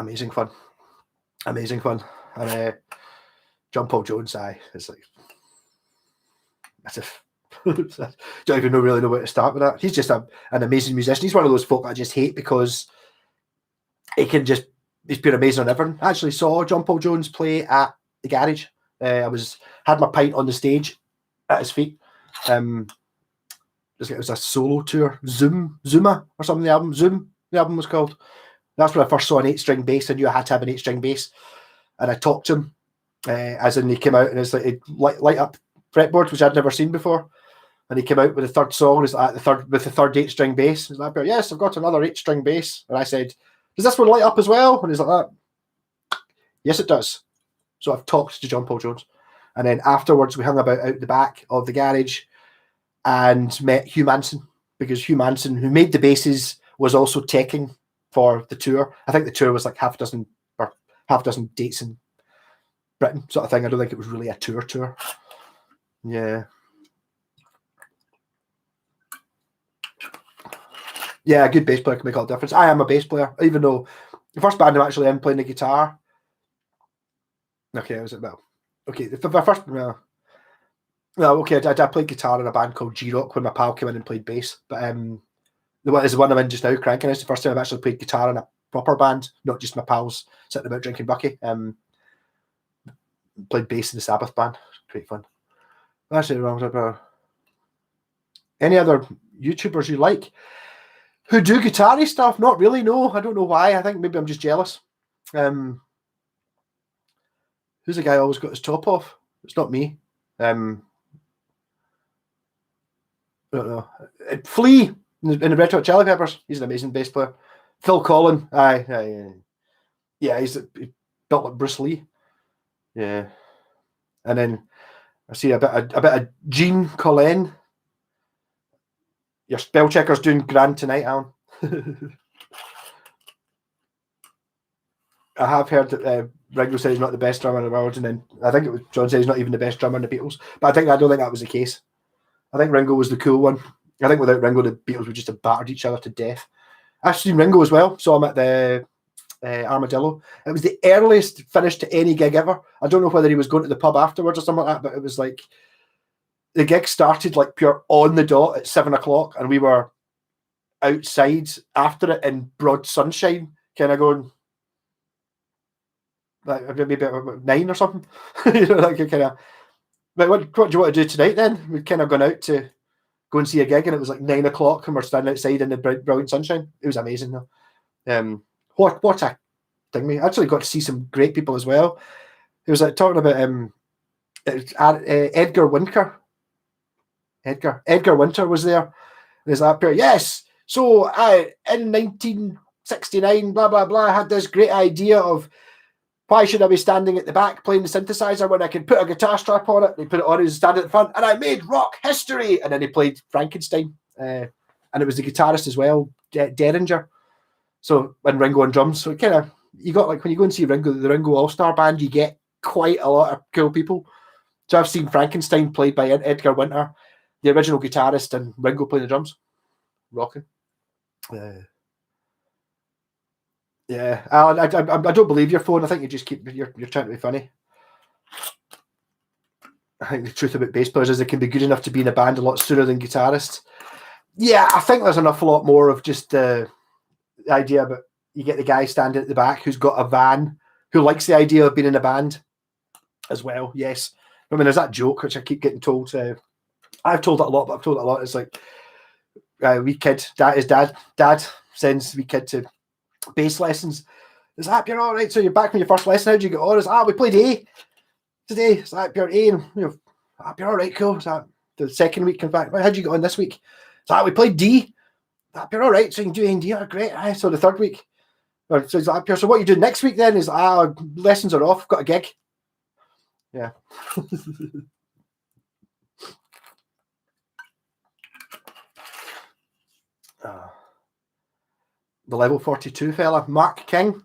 amazing fun. And John Paul Jones, it's like, that's a don't even really know where to start with that. He's just an amazing musician. He's one of those folk I just hate because he's been amazing on everything. I actually saw John Paul Jones play at the garage. I had my pint on the stage at his feet. It was a solo tour, Zuma or something. The album was called. That's when I first saw an 8-string bass. I knew I had to have an 8-string bass, and I talked to him, as in he came out and it's like light up fretboard, which I'd never seen before. And he came out with the third song, with the third 8-string bass. He's like, yes, I've got another 8-string bass. And I said, does this one light up as well? And he's like, yes, it does. So I've talked to John Paul Jones. And then afterwards, we hung about out the back of the garage and met Hugh Manson, because Hugh Manson, who made the basses, was also teching for the tour. I think the tour was like half a dozen dates in Britain, sort of thing. I don't think it was really a tour. Yeah. Yeah, a good bass player can make all the difference. I am a bass player, even though the first band I'm actually in playing the guitar. Okay, was it well? Okay, the first. I played guitar in a band called G-Rock when my pal came in and played bass. But the one I'm in just now, Cranking, is the first time I've actually played guitar in a proper band, not just my pals sitting about drinking bucky. Played bass in the Sabbath band. Great fun. Actually, wrong about any other YouTubers you like who do guitar-y stuff? Not really, no. I don't know why. I think maybe I'm just jealous. Who's the guy who always got his top off? It's not me. I don't know. Flea in the Red Hot Chili Peppers. He's an amazing bass player. Phil Collin. Yeah, he's built like Bruce Lee. Yeah. And then I see a bit of Gene Collen. Your spell checker's doing grand tonight, Alan. I have heard that Ringo said he's not the best drummer in the world, and then I think John said he's not even the best drummer in the Beatles. But I don't think that was the case. I think Ringo was the cool one. I think without Ringo, the Beatles would just have battered each other to death. I've seen Ringo as well. Saw him at the Armadillo. It was the earliest finish to any gig ever. I don't know whether he was going to the pub afterwards or something like that, but it was like the gig started like pure on the dot at 7 o'clock, and we were outside after it in broad sunshine, kind of going like maybe about 9 or something. You know, like kind of. But what do you want to do tonight? Then we'd kind of gone out to go and see a gig, and it was like 9 o'clock, and we're standing outside in the brilliant sunshine. It was amazing, though. What a thing! We actually got to see some great people as well. It was like talking about Edgar Winter. Edgar Winter was there. There's that pair. Yes. So in 1969, blah blah blah, I had this great idea of why should I be standing at the back playing the synthesizer when I can put a guitar strap on it? And he put it on and stand at the front, and I made rock history. And then he played Frankenstein, and it was the guitarist as well, Derringer. So and Ringo on drums. So kind of you got like when you go and see Ringo, the Ringo All Star Band, you get quite a lot of cool people. So I've seen Frankenstein played by Edgar Winter, the original guitarist, and Ringo playing the drums, rocking. Yeah, Alan, I don't believe your phone. I think you just you're trying to be funny. I think the truth about bass players is they can be good enough to be in a band a lot sooner than guitarists. Yeah, I think there's an awful lot more of just the idea about you get the guy standing at the back who's got a van, who likes the idea of being in a band as well. Yes. I mean, there's that joke which I keep getting told. I've told it a lot, but I've told it a lot. It's like wee kid, dad sends wee kid to bass lessons. Is that you're all right? So you're back from your first lesson. How did you get on? Is we played A today. Is that you're A? And you're all right, cool. Is that the second week comes back? How did you get on this week? Is that we played D? You're all right. So you can do A and D. Oh, great. So the third week. So what you do next week then is lessons are off. Got a gig. Yeah. The level 42 fella, Mark King,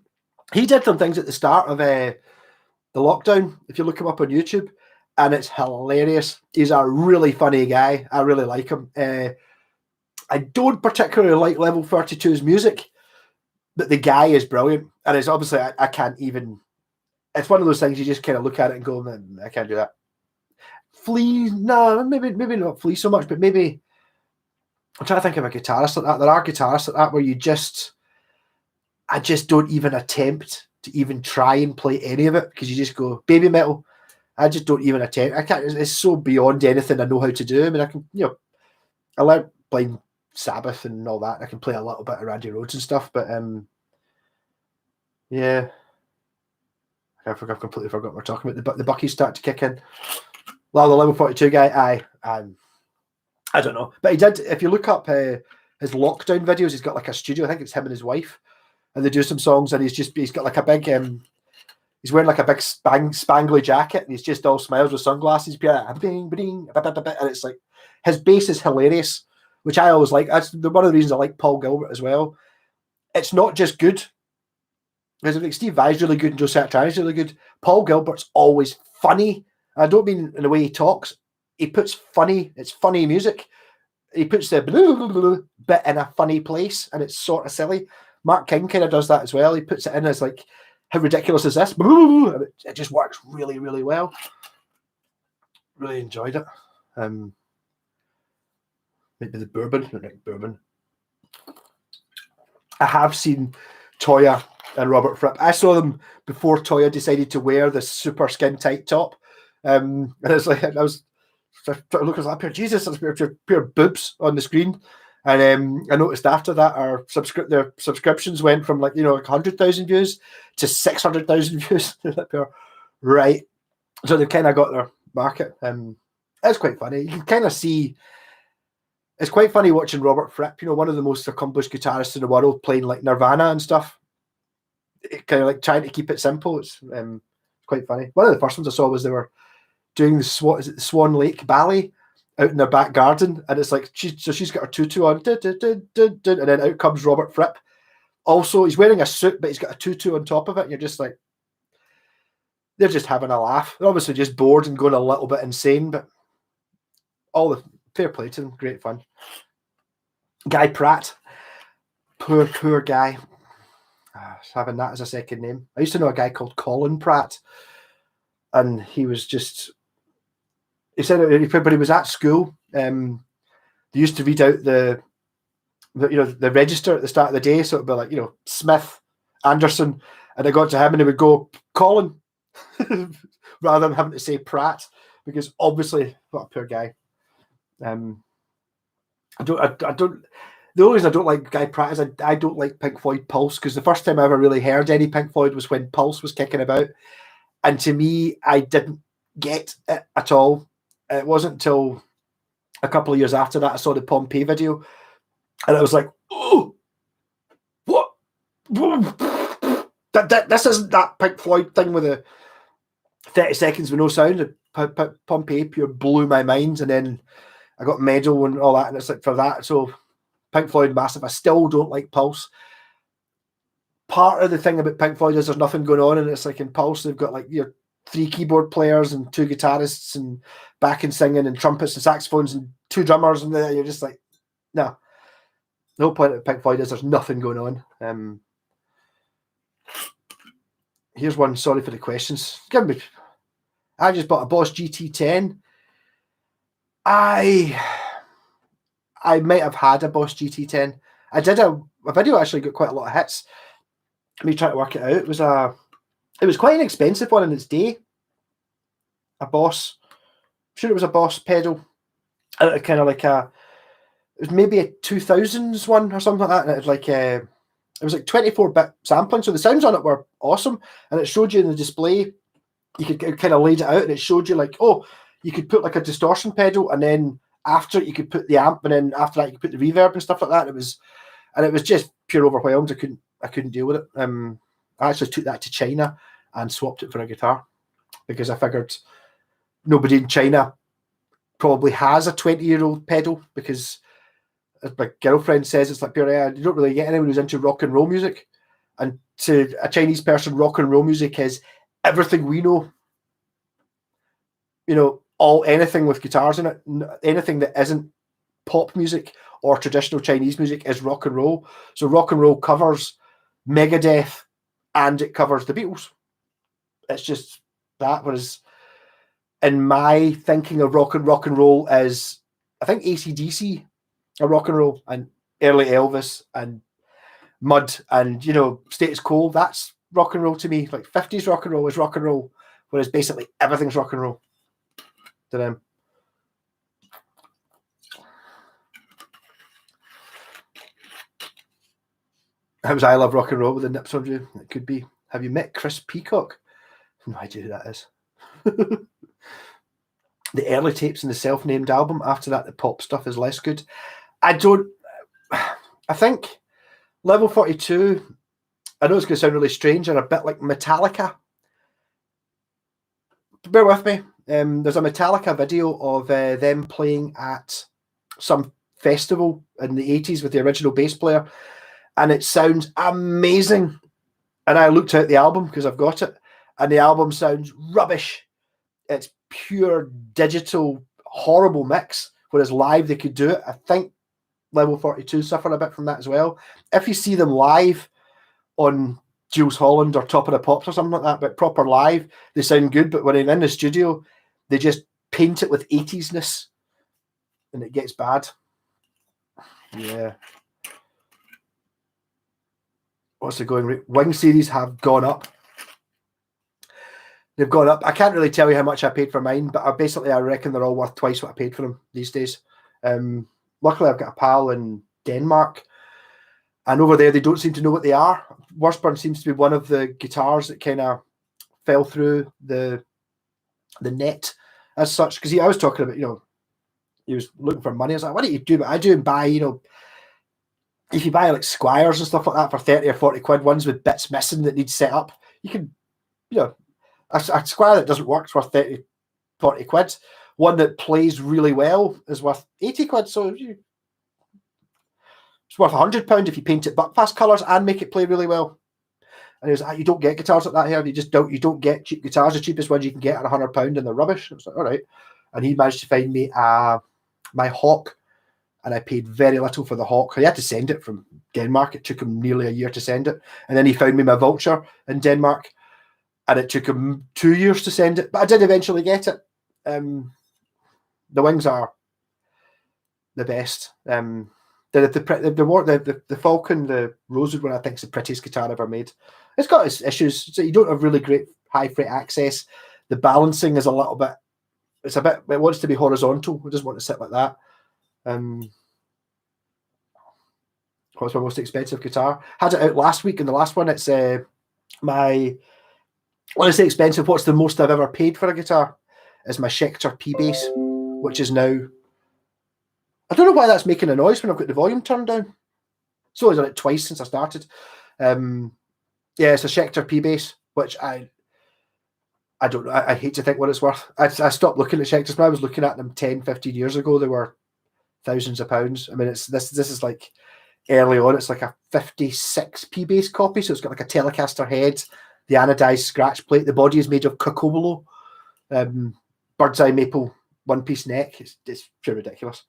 he did some things at the start of the lockdown, if you look him up on YouTube, and it's hilarious. He's a really funny guy. I really like him. I don't particularly like level 32's music, but the guy is brilliant. And it's obviously, I can't even, it's one of those things you just kind of look at it and go, man, I can't do that. Flea, no, maybe not Flea so much, but maybe, I'm trying to think of a guitarist like that. There are guitarists like that where I just don't even attempt to even try and play any of it because you just go, baby metal. I just don't even attempt. I can't, it's so beyond anything I know how to do. I mean, I can, I like playing Sabbath and all that. I can play a little bit of Randy Rhoads and stuff, but yeah. I've completely forgotten what we're talking about. The Buckies start to kick in. Well, the level 42 guy, I don't know. But he did, if you look up his lockdown videos, he's got like a studio. I think it's him and his wife. And they do some songs and he's got like a big, he's wearing like a big spangly jacket and he's just all smiles with sunglasses. And it's like, his bass is hilarious, which I always like. That's one of the reasons I like Paul Gilbert as well. It's not just good. Because I think Steve Vai's really good and Joe Satriani's really good. Paul Gilbert's always funny. I don't mean in the way he talks. He puts it's funny music. He puts the bit in a funny place and it's sort of silly. Mark King kind of does that as well. He puts it in as like, how ridiculous is this? And it just works really, really well. Really enjoyed it. Maybe the bourbon. I have seen Toya and Robert Fripp. I saw them before Toya decided to wear the super skin tight top. And it's like, I was trying to look at that pair. Jesus, there's a pair of boobs on the screen. And I noticed after that, their subscriptions went from 100,000 views to 600,000 views. Right. So they've kind of got their market. It's quite funny. You can kind of see, it's quite funny watching Robert Fripp, one of the most accomplished guitarists in the world, playing like Nirvana and stuff. Kind of like trying to keep it simple. It's quite funny. One of the first ones I saw was they were doing the Swan Lake Ballet out in their back garden, and it's like she's got her tutu on, and then out comes Robert Fripp. Also, he's wearing a suit, but he's got a tutu on top of it. And you're just like, they're just having a laugh. They're obviously just bored and going a little bit insane, but all the fair play to them. Great fun. Guy Pratt. Poor guy. Having that as a second name. I used to know a guy called Colin Pratt, and he was just. He said when he was at school, they used to read out the register at the start of the day, so it'd be like Smith, Anderson, and I got to him and he would go Colin, rather than having to say Pratt, because obviously what a poor guy. I don't. The only reason I don't like Guy Pratt is I don't like Pink Floyd Pulse, because the first time I ever really heard any Pink Floyd was when Pulse was kicking about, and to me I didn't get it at all. It wasn't until a couple of years after that I saw the Pompeii video, and I was like, oh, what? This isn't that Pink Floyd thing with the 30 seconds with no sound. Pompeii pure blew my mind, and then I got Medal and all that, and it's like for that. So Pink Floyd massive. I still don't like Pulse. Part of the thing about Pink Floyd is there's nothing going on, and it's like in Pulse they've got like 3 keyboard players and 2 guitarists and backing singing and trumpets and saxophones and 2 drummers, and you're just like, no. The whole point of Pink Floyd is there's nothing going on. Here's one. Sorry for the questions. I just bought a Boss GT10. I might have had a Boss GT10. I did a video actually got quite a lot of hits. Me trying to work it out. It was quite an expensive one in its day. A Boss. I'm sure it was a Boss pedal. Kind of like it was maybe a 2000s one or something like that. And it was like 24-bit sampling. So the sounds on it were awesome. And it showed you in the display, you could kind of laid it out, and it showed you like, oh, you could put like a distortion pedal, and then after it you could put the amp, and then after that you could put the reverb and stuff like that. It was just pure overwhelmed. I couldn't deal with it. I actually took that to China and swapped it for a guitar, because I figured nobody in China probably has a 20-year-old pedal, because as my girlfriend says, it's like pure air. You don't really get anyone who's into rock and roll music, and to a Chinese person, rock and roll music is everything we know. Anything with guitars in it, anything that isn't pop music or traditional Chinese music is rock and roll. So rock and roll covers Megadeth and it covers the Beatles. It's just that. Whereas in my thinking of rock and roll is, I think AC/DC are rock and roll, and early Elvis and Mud and Status Quo. That's rock and roll to me. Like 50s rock and roll is rock and roll, whereas basically everything's rock and roll to them. How was I Love Rock and Roll with the Nips on you? It could be. Have you met Chris Peacock? No idea who that is. The early tapes in the self-named album. After that, the pop stuff is less good. I think Level 42, I know it's going to sound really strange, are a bit like Metallica. Bear with me. There's a Metallica video of them playing at some festival in the 80s with the original bass player, and it sounds amazing. And I looked at the album because I've got it, and the album sounds rubbish. It's pure digital, horrible mix, whereas live they could do it. I think Level 42 suffer a bit from that as well. If you see them live on Jules Holland or Top of the Pops or something like that, but proper live, they sound good, but when they're in the studio, they just paint it with 80s-ness, and it gets bad. Yeah. What's the going rate? Wing series have gone up. They've gone up. I can't really tell you how much I paid for mine, but I reckon they're all worth twice what I paid for them these days. Luckily, I've got a pal in Denmark, and over there, they don't seem to know what they are. Washburn seems to be one of the guitars that kind of fell through the net as such, because I was talking about, he was looking for money. I was like, what do you do? But I do and buy, if you buy like Squires and stuff like that for 30 or 40 quid, ones with bits missing that need set up, you can, a Squire that doesn't work is worth 30, 40 quid. One that plays really well is worth 80 quid. So it's worth £100 if you paint it Buckfast colours and make it play really well. And he was like, you don't get guitars like that here. You don't get cheap guitars. The cheapest ones you can get are £100 and they're rubbish. I was like, all right. And he managed to find me a my Hawk, and I paid very little for the Hawk. I had to send it from Denmark. It took him nearly a year to send it. And then he found me my Vulture in Denmark, and it took him 2 years to send it. But I did eventually get it. The wings are the best. The Falcon, the Rosewood one, I think is the prettiest guitar ever made. It's got its issues. So you don't have really great high fret access. The balancing is a little bit, it wants to be horizontal. It doesn't want to sit like that. What's my most expensive guitar? Had it out last week, and the last one, it's when I say expensive, what's the most I've ever paid for a guitar? Is my Schecter P Bass, which is now, I don't know why that's making a noise when I've got the volume turned down. So I've done it twice since I started. Yeah, it's a Schecter P Bass, which I don't know. I hate to think what it's worth. I stopped looking at Schecters when I was looking at them 10, 15 years ago. They were thousands of pounds. I mean, this is like early on. It's like a 56 P Bass copy, so it's got like a Telecaster head, the anodized scratch plate. The body is made of cocobolo, bird's eye maple, one-piece neck. It's pure ridiculous.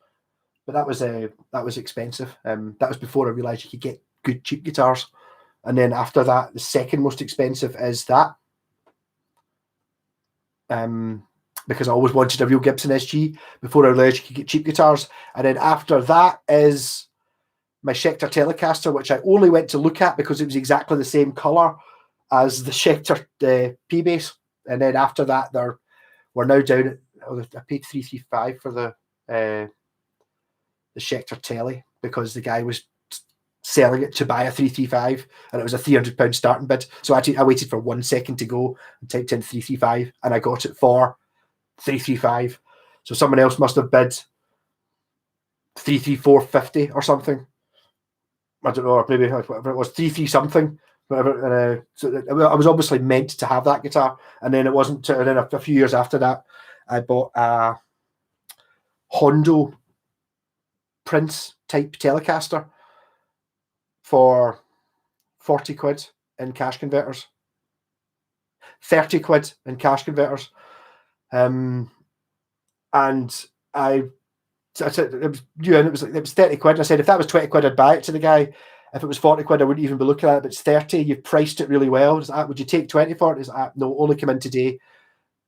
But that was expensive. That was before I realised you could get good cheap guitars. And then after that, the second most expensive is that. Because I always wanted a real Gibson SG before I realised you could get cheap guitars. And then after that is my Schecter Telecaster, which I only went to look at because it was exactly the same colour as the Schecter P-Bass. And then after that, we're now down at, I paid $335 for the Schecter Tele because the guy was selling it to buy a 335 and it was a £300 starting bid. So I waited for 1 second to go and typed in 335 and I got it for 335. So someone else must have bid 334.50 or something. I don't know, or maybe whatever it was, 33 something. Whatever. So I was obviously meant to have that guitar, and then it wasn't. And then a few years after that, I bought a Hondo Prince type Telecaster for 40 quid in cash converters, 30 quid in cash converters. And I said it was it was 30 quid. And I said if that was 20 quid, I'd buy it to the guy. If it was 40 quid, I wouldn't even be looking at it. But it's 30. You've priced it really well. Would you take 20 for it? No, only come in today.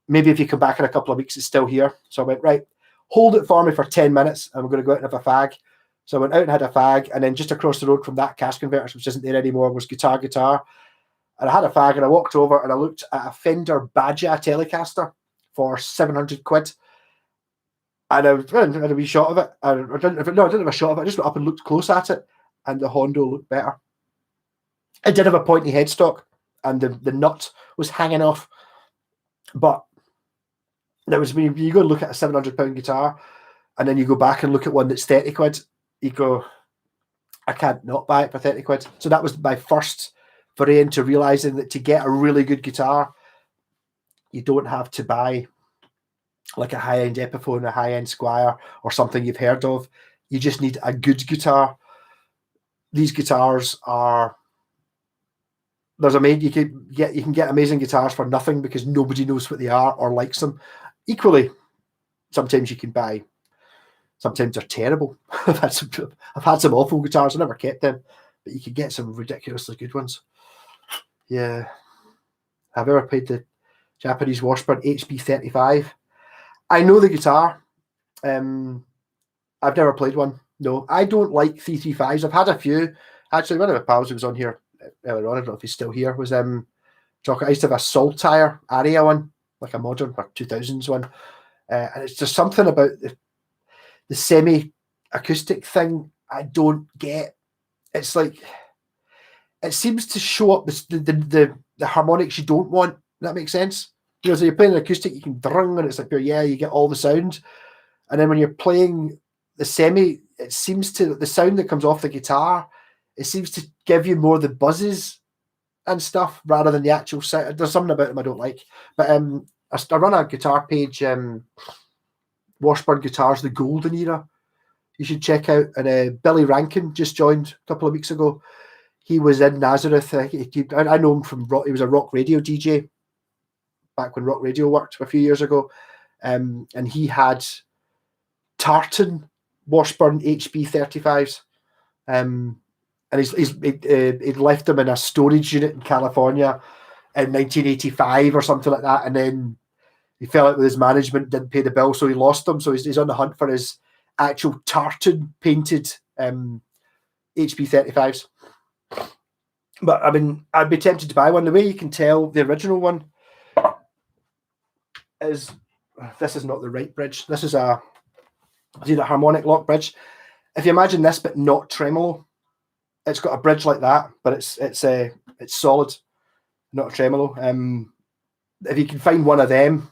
Maybe if you come back in a couple of weeks, it's still here. So I went, right, hold it for me for 10 minutes. And I'm going to go out and have a fag. So I went out and had a fag. And then just across the road from that cash converters, which isn't there anymore, was Guitar. And I had a fag and I walked over and I looked at a Fender Baja Telecaster for 700 quid. And I had a wee shot of it. I didn't have a shot of it. I just went up and looked close at it. And the Hondo looked better. It did have a pointy headstock, and the nut was hanging off. But there was, when you go and look at a £700 guitar, and then you go back and look at one that's 30 quid, you go, I can't not buy it for 30 quid. So that was my first foray into realising that to get a really good guitar, you don't have to buy like a high-end Epiphone, a high-end Squire, or something you've heard of. You just need a good guitar. These guitars are, you can get amazing guitars for nothing because nobody knows what they are or likes them. Equally, sometimes you can buy, sometimes they're terrible. I've had some awful guitars. I never kept them, but you can get some ridiculously good ones. Yeah. Have you ever played the Japanese Washburn HB35? I know the guitar. I've never played one. No, I don't like 335s. I've had a few. Actually, one of my pals who was on here earlier on, I don't know if he's still here, was talking. I used to have a Saltire Aria one, like a modern or 2000s one. And it's just something about the semi-acoustic thing I don't get. It's like, it seems to show up the harmonics you don't want. That makes sense? You know, so you're playing an acoustic, you can drung, and it's like, yeah, you get all the sound. And then when you're playing the semi, it seems to, the sound that comes off the guitar, it seems to give you more the buzzes and stuff rather than the actual sound. There's something about them I don't like. But I run a guitar page, Washburn Guitars, the Golden Era. You should check out. And Billy Rankin just joined a couple of weeks ago. He was in Nazareth. I know him from rock. He was a rock radio DJ back when rock radio worked a few years ago. And he had tartan Washburn HB 35s. And he'd left them in a storage unit in California in 1985 or something like that. And then he fell out with his management, didn't pay the bill, so he lost them. So he's on the hunt for his actual tartan painted HP 35s. But I mean, I'd be tempted to buy one. The way you can tell the original one is this is not the right bridge. This is a harmonic lock bridge. If you imagine this, but not tremolo, it's got a bridge like that, but it's solid, not a tremolo. If you can find one of them,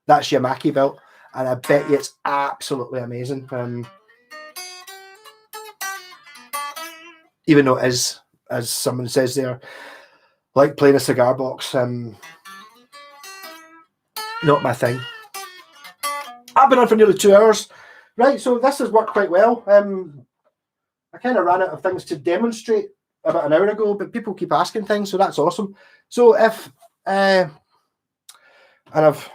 that's your Mackie belt, and I bet you it's absolutely amazing. Even though it is, as someone says there, like playing a cigar box, not my thing. I've been on for nearly 2 hours. Right, so this has worked quite well. I kind of ran out of things to demonstrate about an hour ago, but people keep asking things, so that's awesome. So if, and I've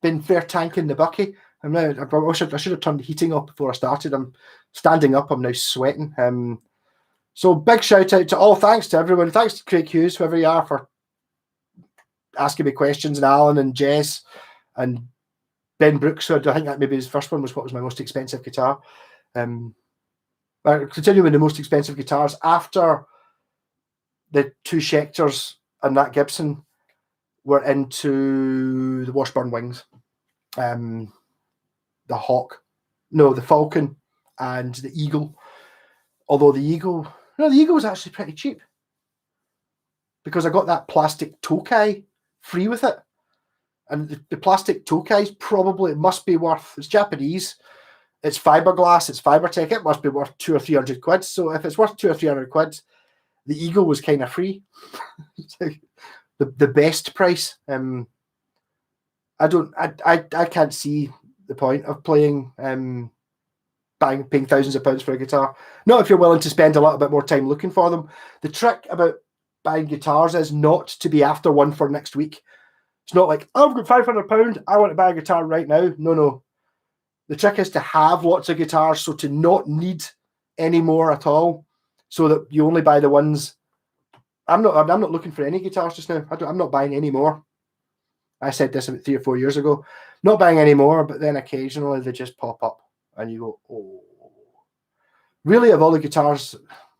been fair tanking the bucky. I should have turned the heating up before I started. I'm standing up, I'm now sweating. So big shout out to all, thanks to everyone. Thanks to Craig Hughes, whoever you are, for asking me questions, and Alan and Jess and Ben Brooks. So I think that maybe his first one was what was my most expensive guitar. Continuing with the most expensive guitars, after the two Schecters and that Gibson, we're into the Washburn Wings, the Hawk, no, the Falcon and the Eagle. Although the Eagle was actually pretty cheap because I got that plastic Tokai free with it. And the plastic Tokai's probably, it must be worth, it's Japanese, it's fiberglass, it's Fibertech, it must be worth 200 or 300 quid. So if it's worth 200 or 300 quid, the Eagle was kind of free. the best price. I can't see the point of paying thousands of pounds for a guitar. Not if you're willing to spend a little bit more time looking for them. The trick about buying guitars is not to be after one for next week. It's not like, oh, I've got £500, I want to buy a guitar right now. No. The trick is to have lots of guitars, so to not need any more at all, so that you only buy the ones. I'm not looking for any guitars just now. I'm not buying any more. I said this about 3 or 4 years ago. Not buying any more, but then occasionally they just pop up and you go, oh. Really, of all the guitars,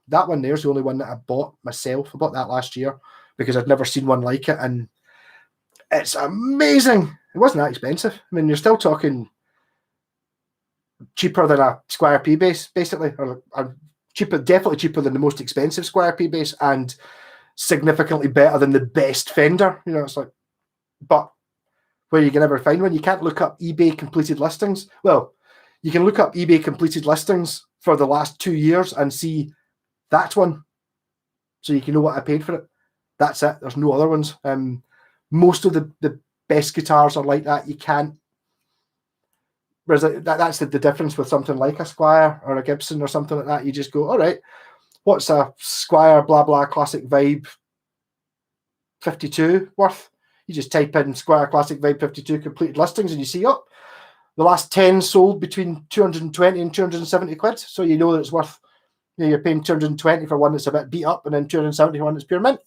that one there's the only one that I bought myself. I bought that last year because I'd never seen one like it, and it's amazing. It wasn't that expensive. I mean, you're still talking cheaper than a Squire P Bass, basically, or definitely cheaper than the most expensive Squire P Bass, and significantly better than the best Fender. You know, it's like, but where you can never find one, you can't look up eBay completed listings. Well, you can look up eBay completed listings for the last 2 years and see that one, so you can know what I paid for it. That's it. There's no other ones. Most of the best guitars are like that. You can't. Whereas that's the difference with something like a Squire or a Gibson or something like that. You just go, all right, what's a Squire blah blah classic vibe 52 worth? You just type in Squire classic vibe 52 completed listings and you see, oh, the last 10 sold between 220 and 270 quid. So you know that it's worth, you're paying 220 for one that's a bit beat up, and then 270 for one that's pure mint.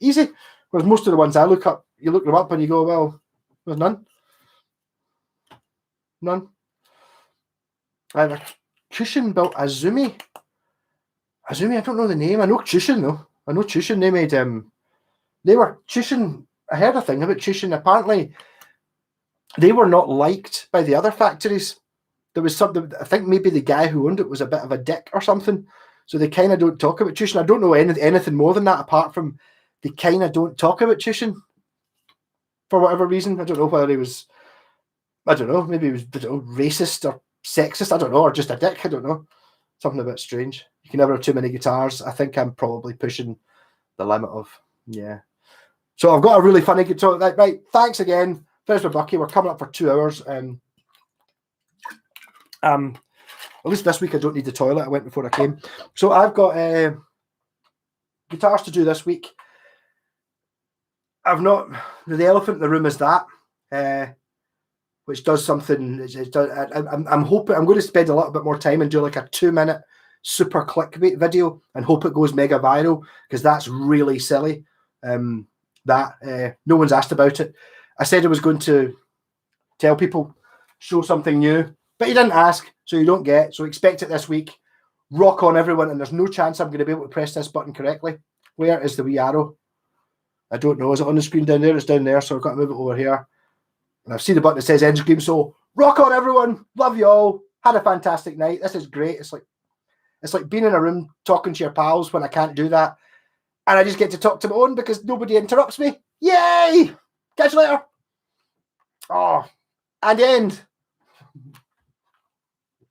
Easy. Whereas most of the ones I look up, you look them up and you go, well, there's none. None. I have a Chushin built Azumi. I don't know the name. I know Chushin though. I know Chushin. They made they were Chushin. I heard a thing about Chushin. Apparently, they were not liked by the other factories. There was something. I think maybe the guy who owned it was a bit of a dick or something. So they kind of don't talk about Chushin. I don't know anything more than that apart from they kind of don't talk about Chushin for whatever reason. I don't know whether he was. I don't know. Maybe he was racist or sexist. I don't know, or just a dick. I don't know. Something a bit strange. You can never have too many guitars. I think I'm probably pushing the limit of, yeah. So I've got a really funny guitar. Right, thanks again. There's my Bucky. We're coming up for 2 hours. At least this week I don't need the toilet. I went before I came. So I've got guitars to do this week. I've not. The elephant in the room is that. which does something. I'm hoping I'm going to spend a little bit more time and do like a 2-minute super clickbait video and hope it goes mega viral, because that's really silly. No one's asked about it. I said I was going to tell people, show something new, but you didn't ask, so you don't get. So expect it this week. Rock on, everyone, and there's no chance I'm going to be able to press this button correctly. Where is the wee arrow? I don't know. Is it on the screen down there? It's down there, so I've got to move it over here. And I've seen the button that says end screen, so rock on, everyone. Love you all. Had a fantastic night. This is great. It's like being in a room talking to your pals when I can't do that. And I just get to talk to my own because nobody interrupts me. Yay! Catch you later. Oh, and end.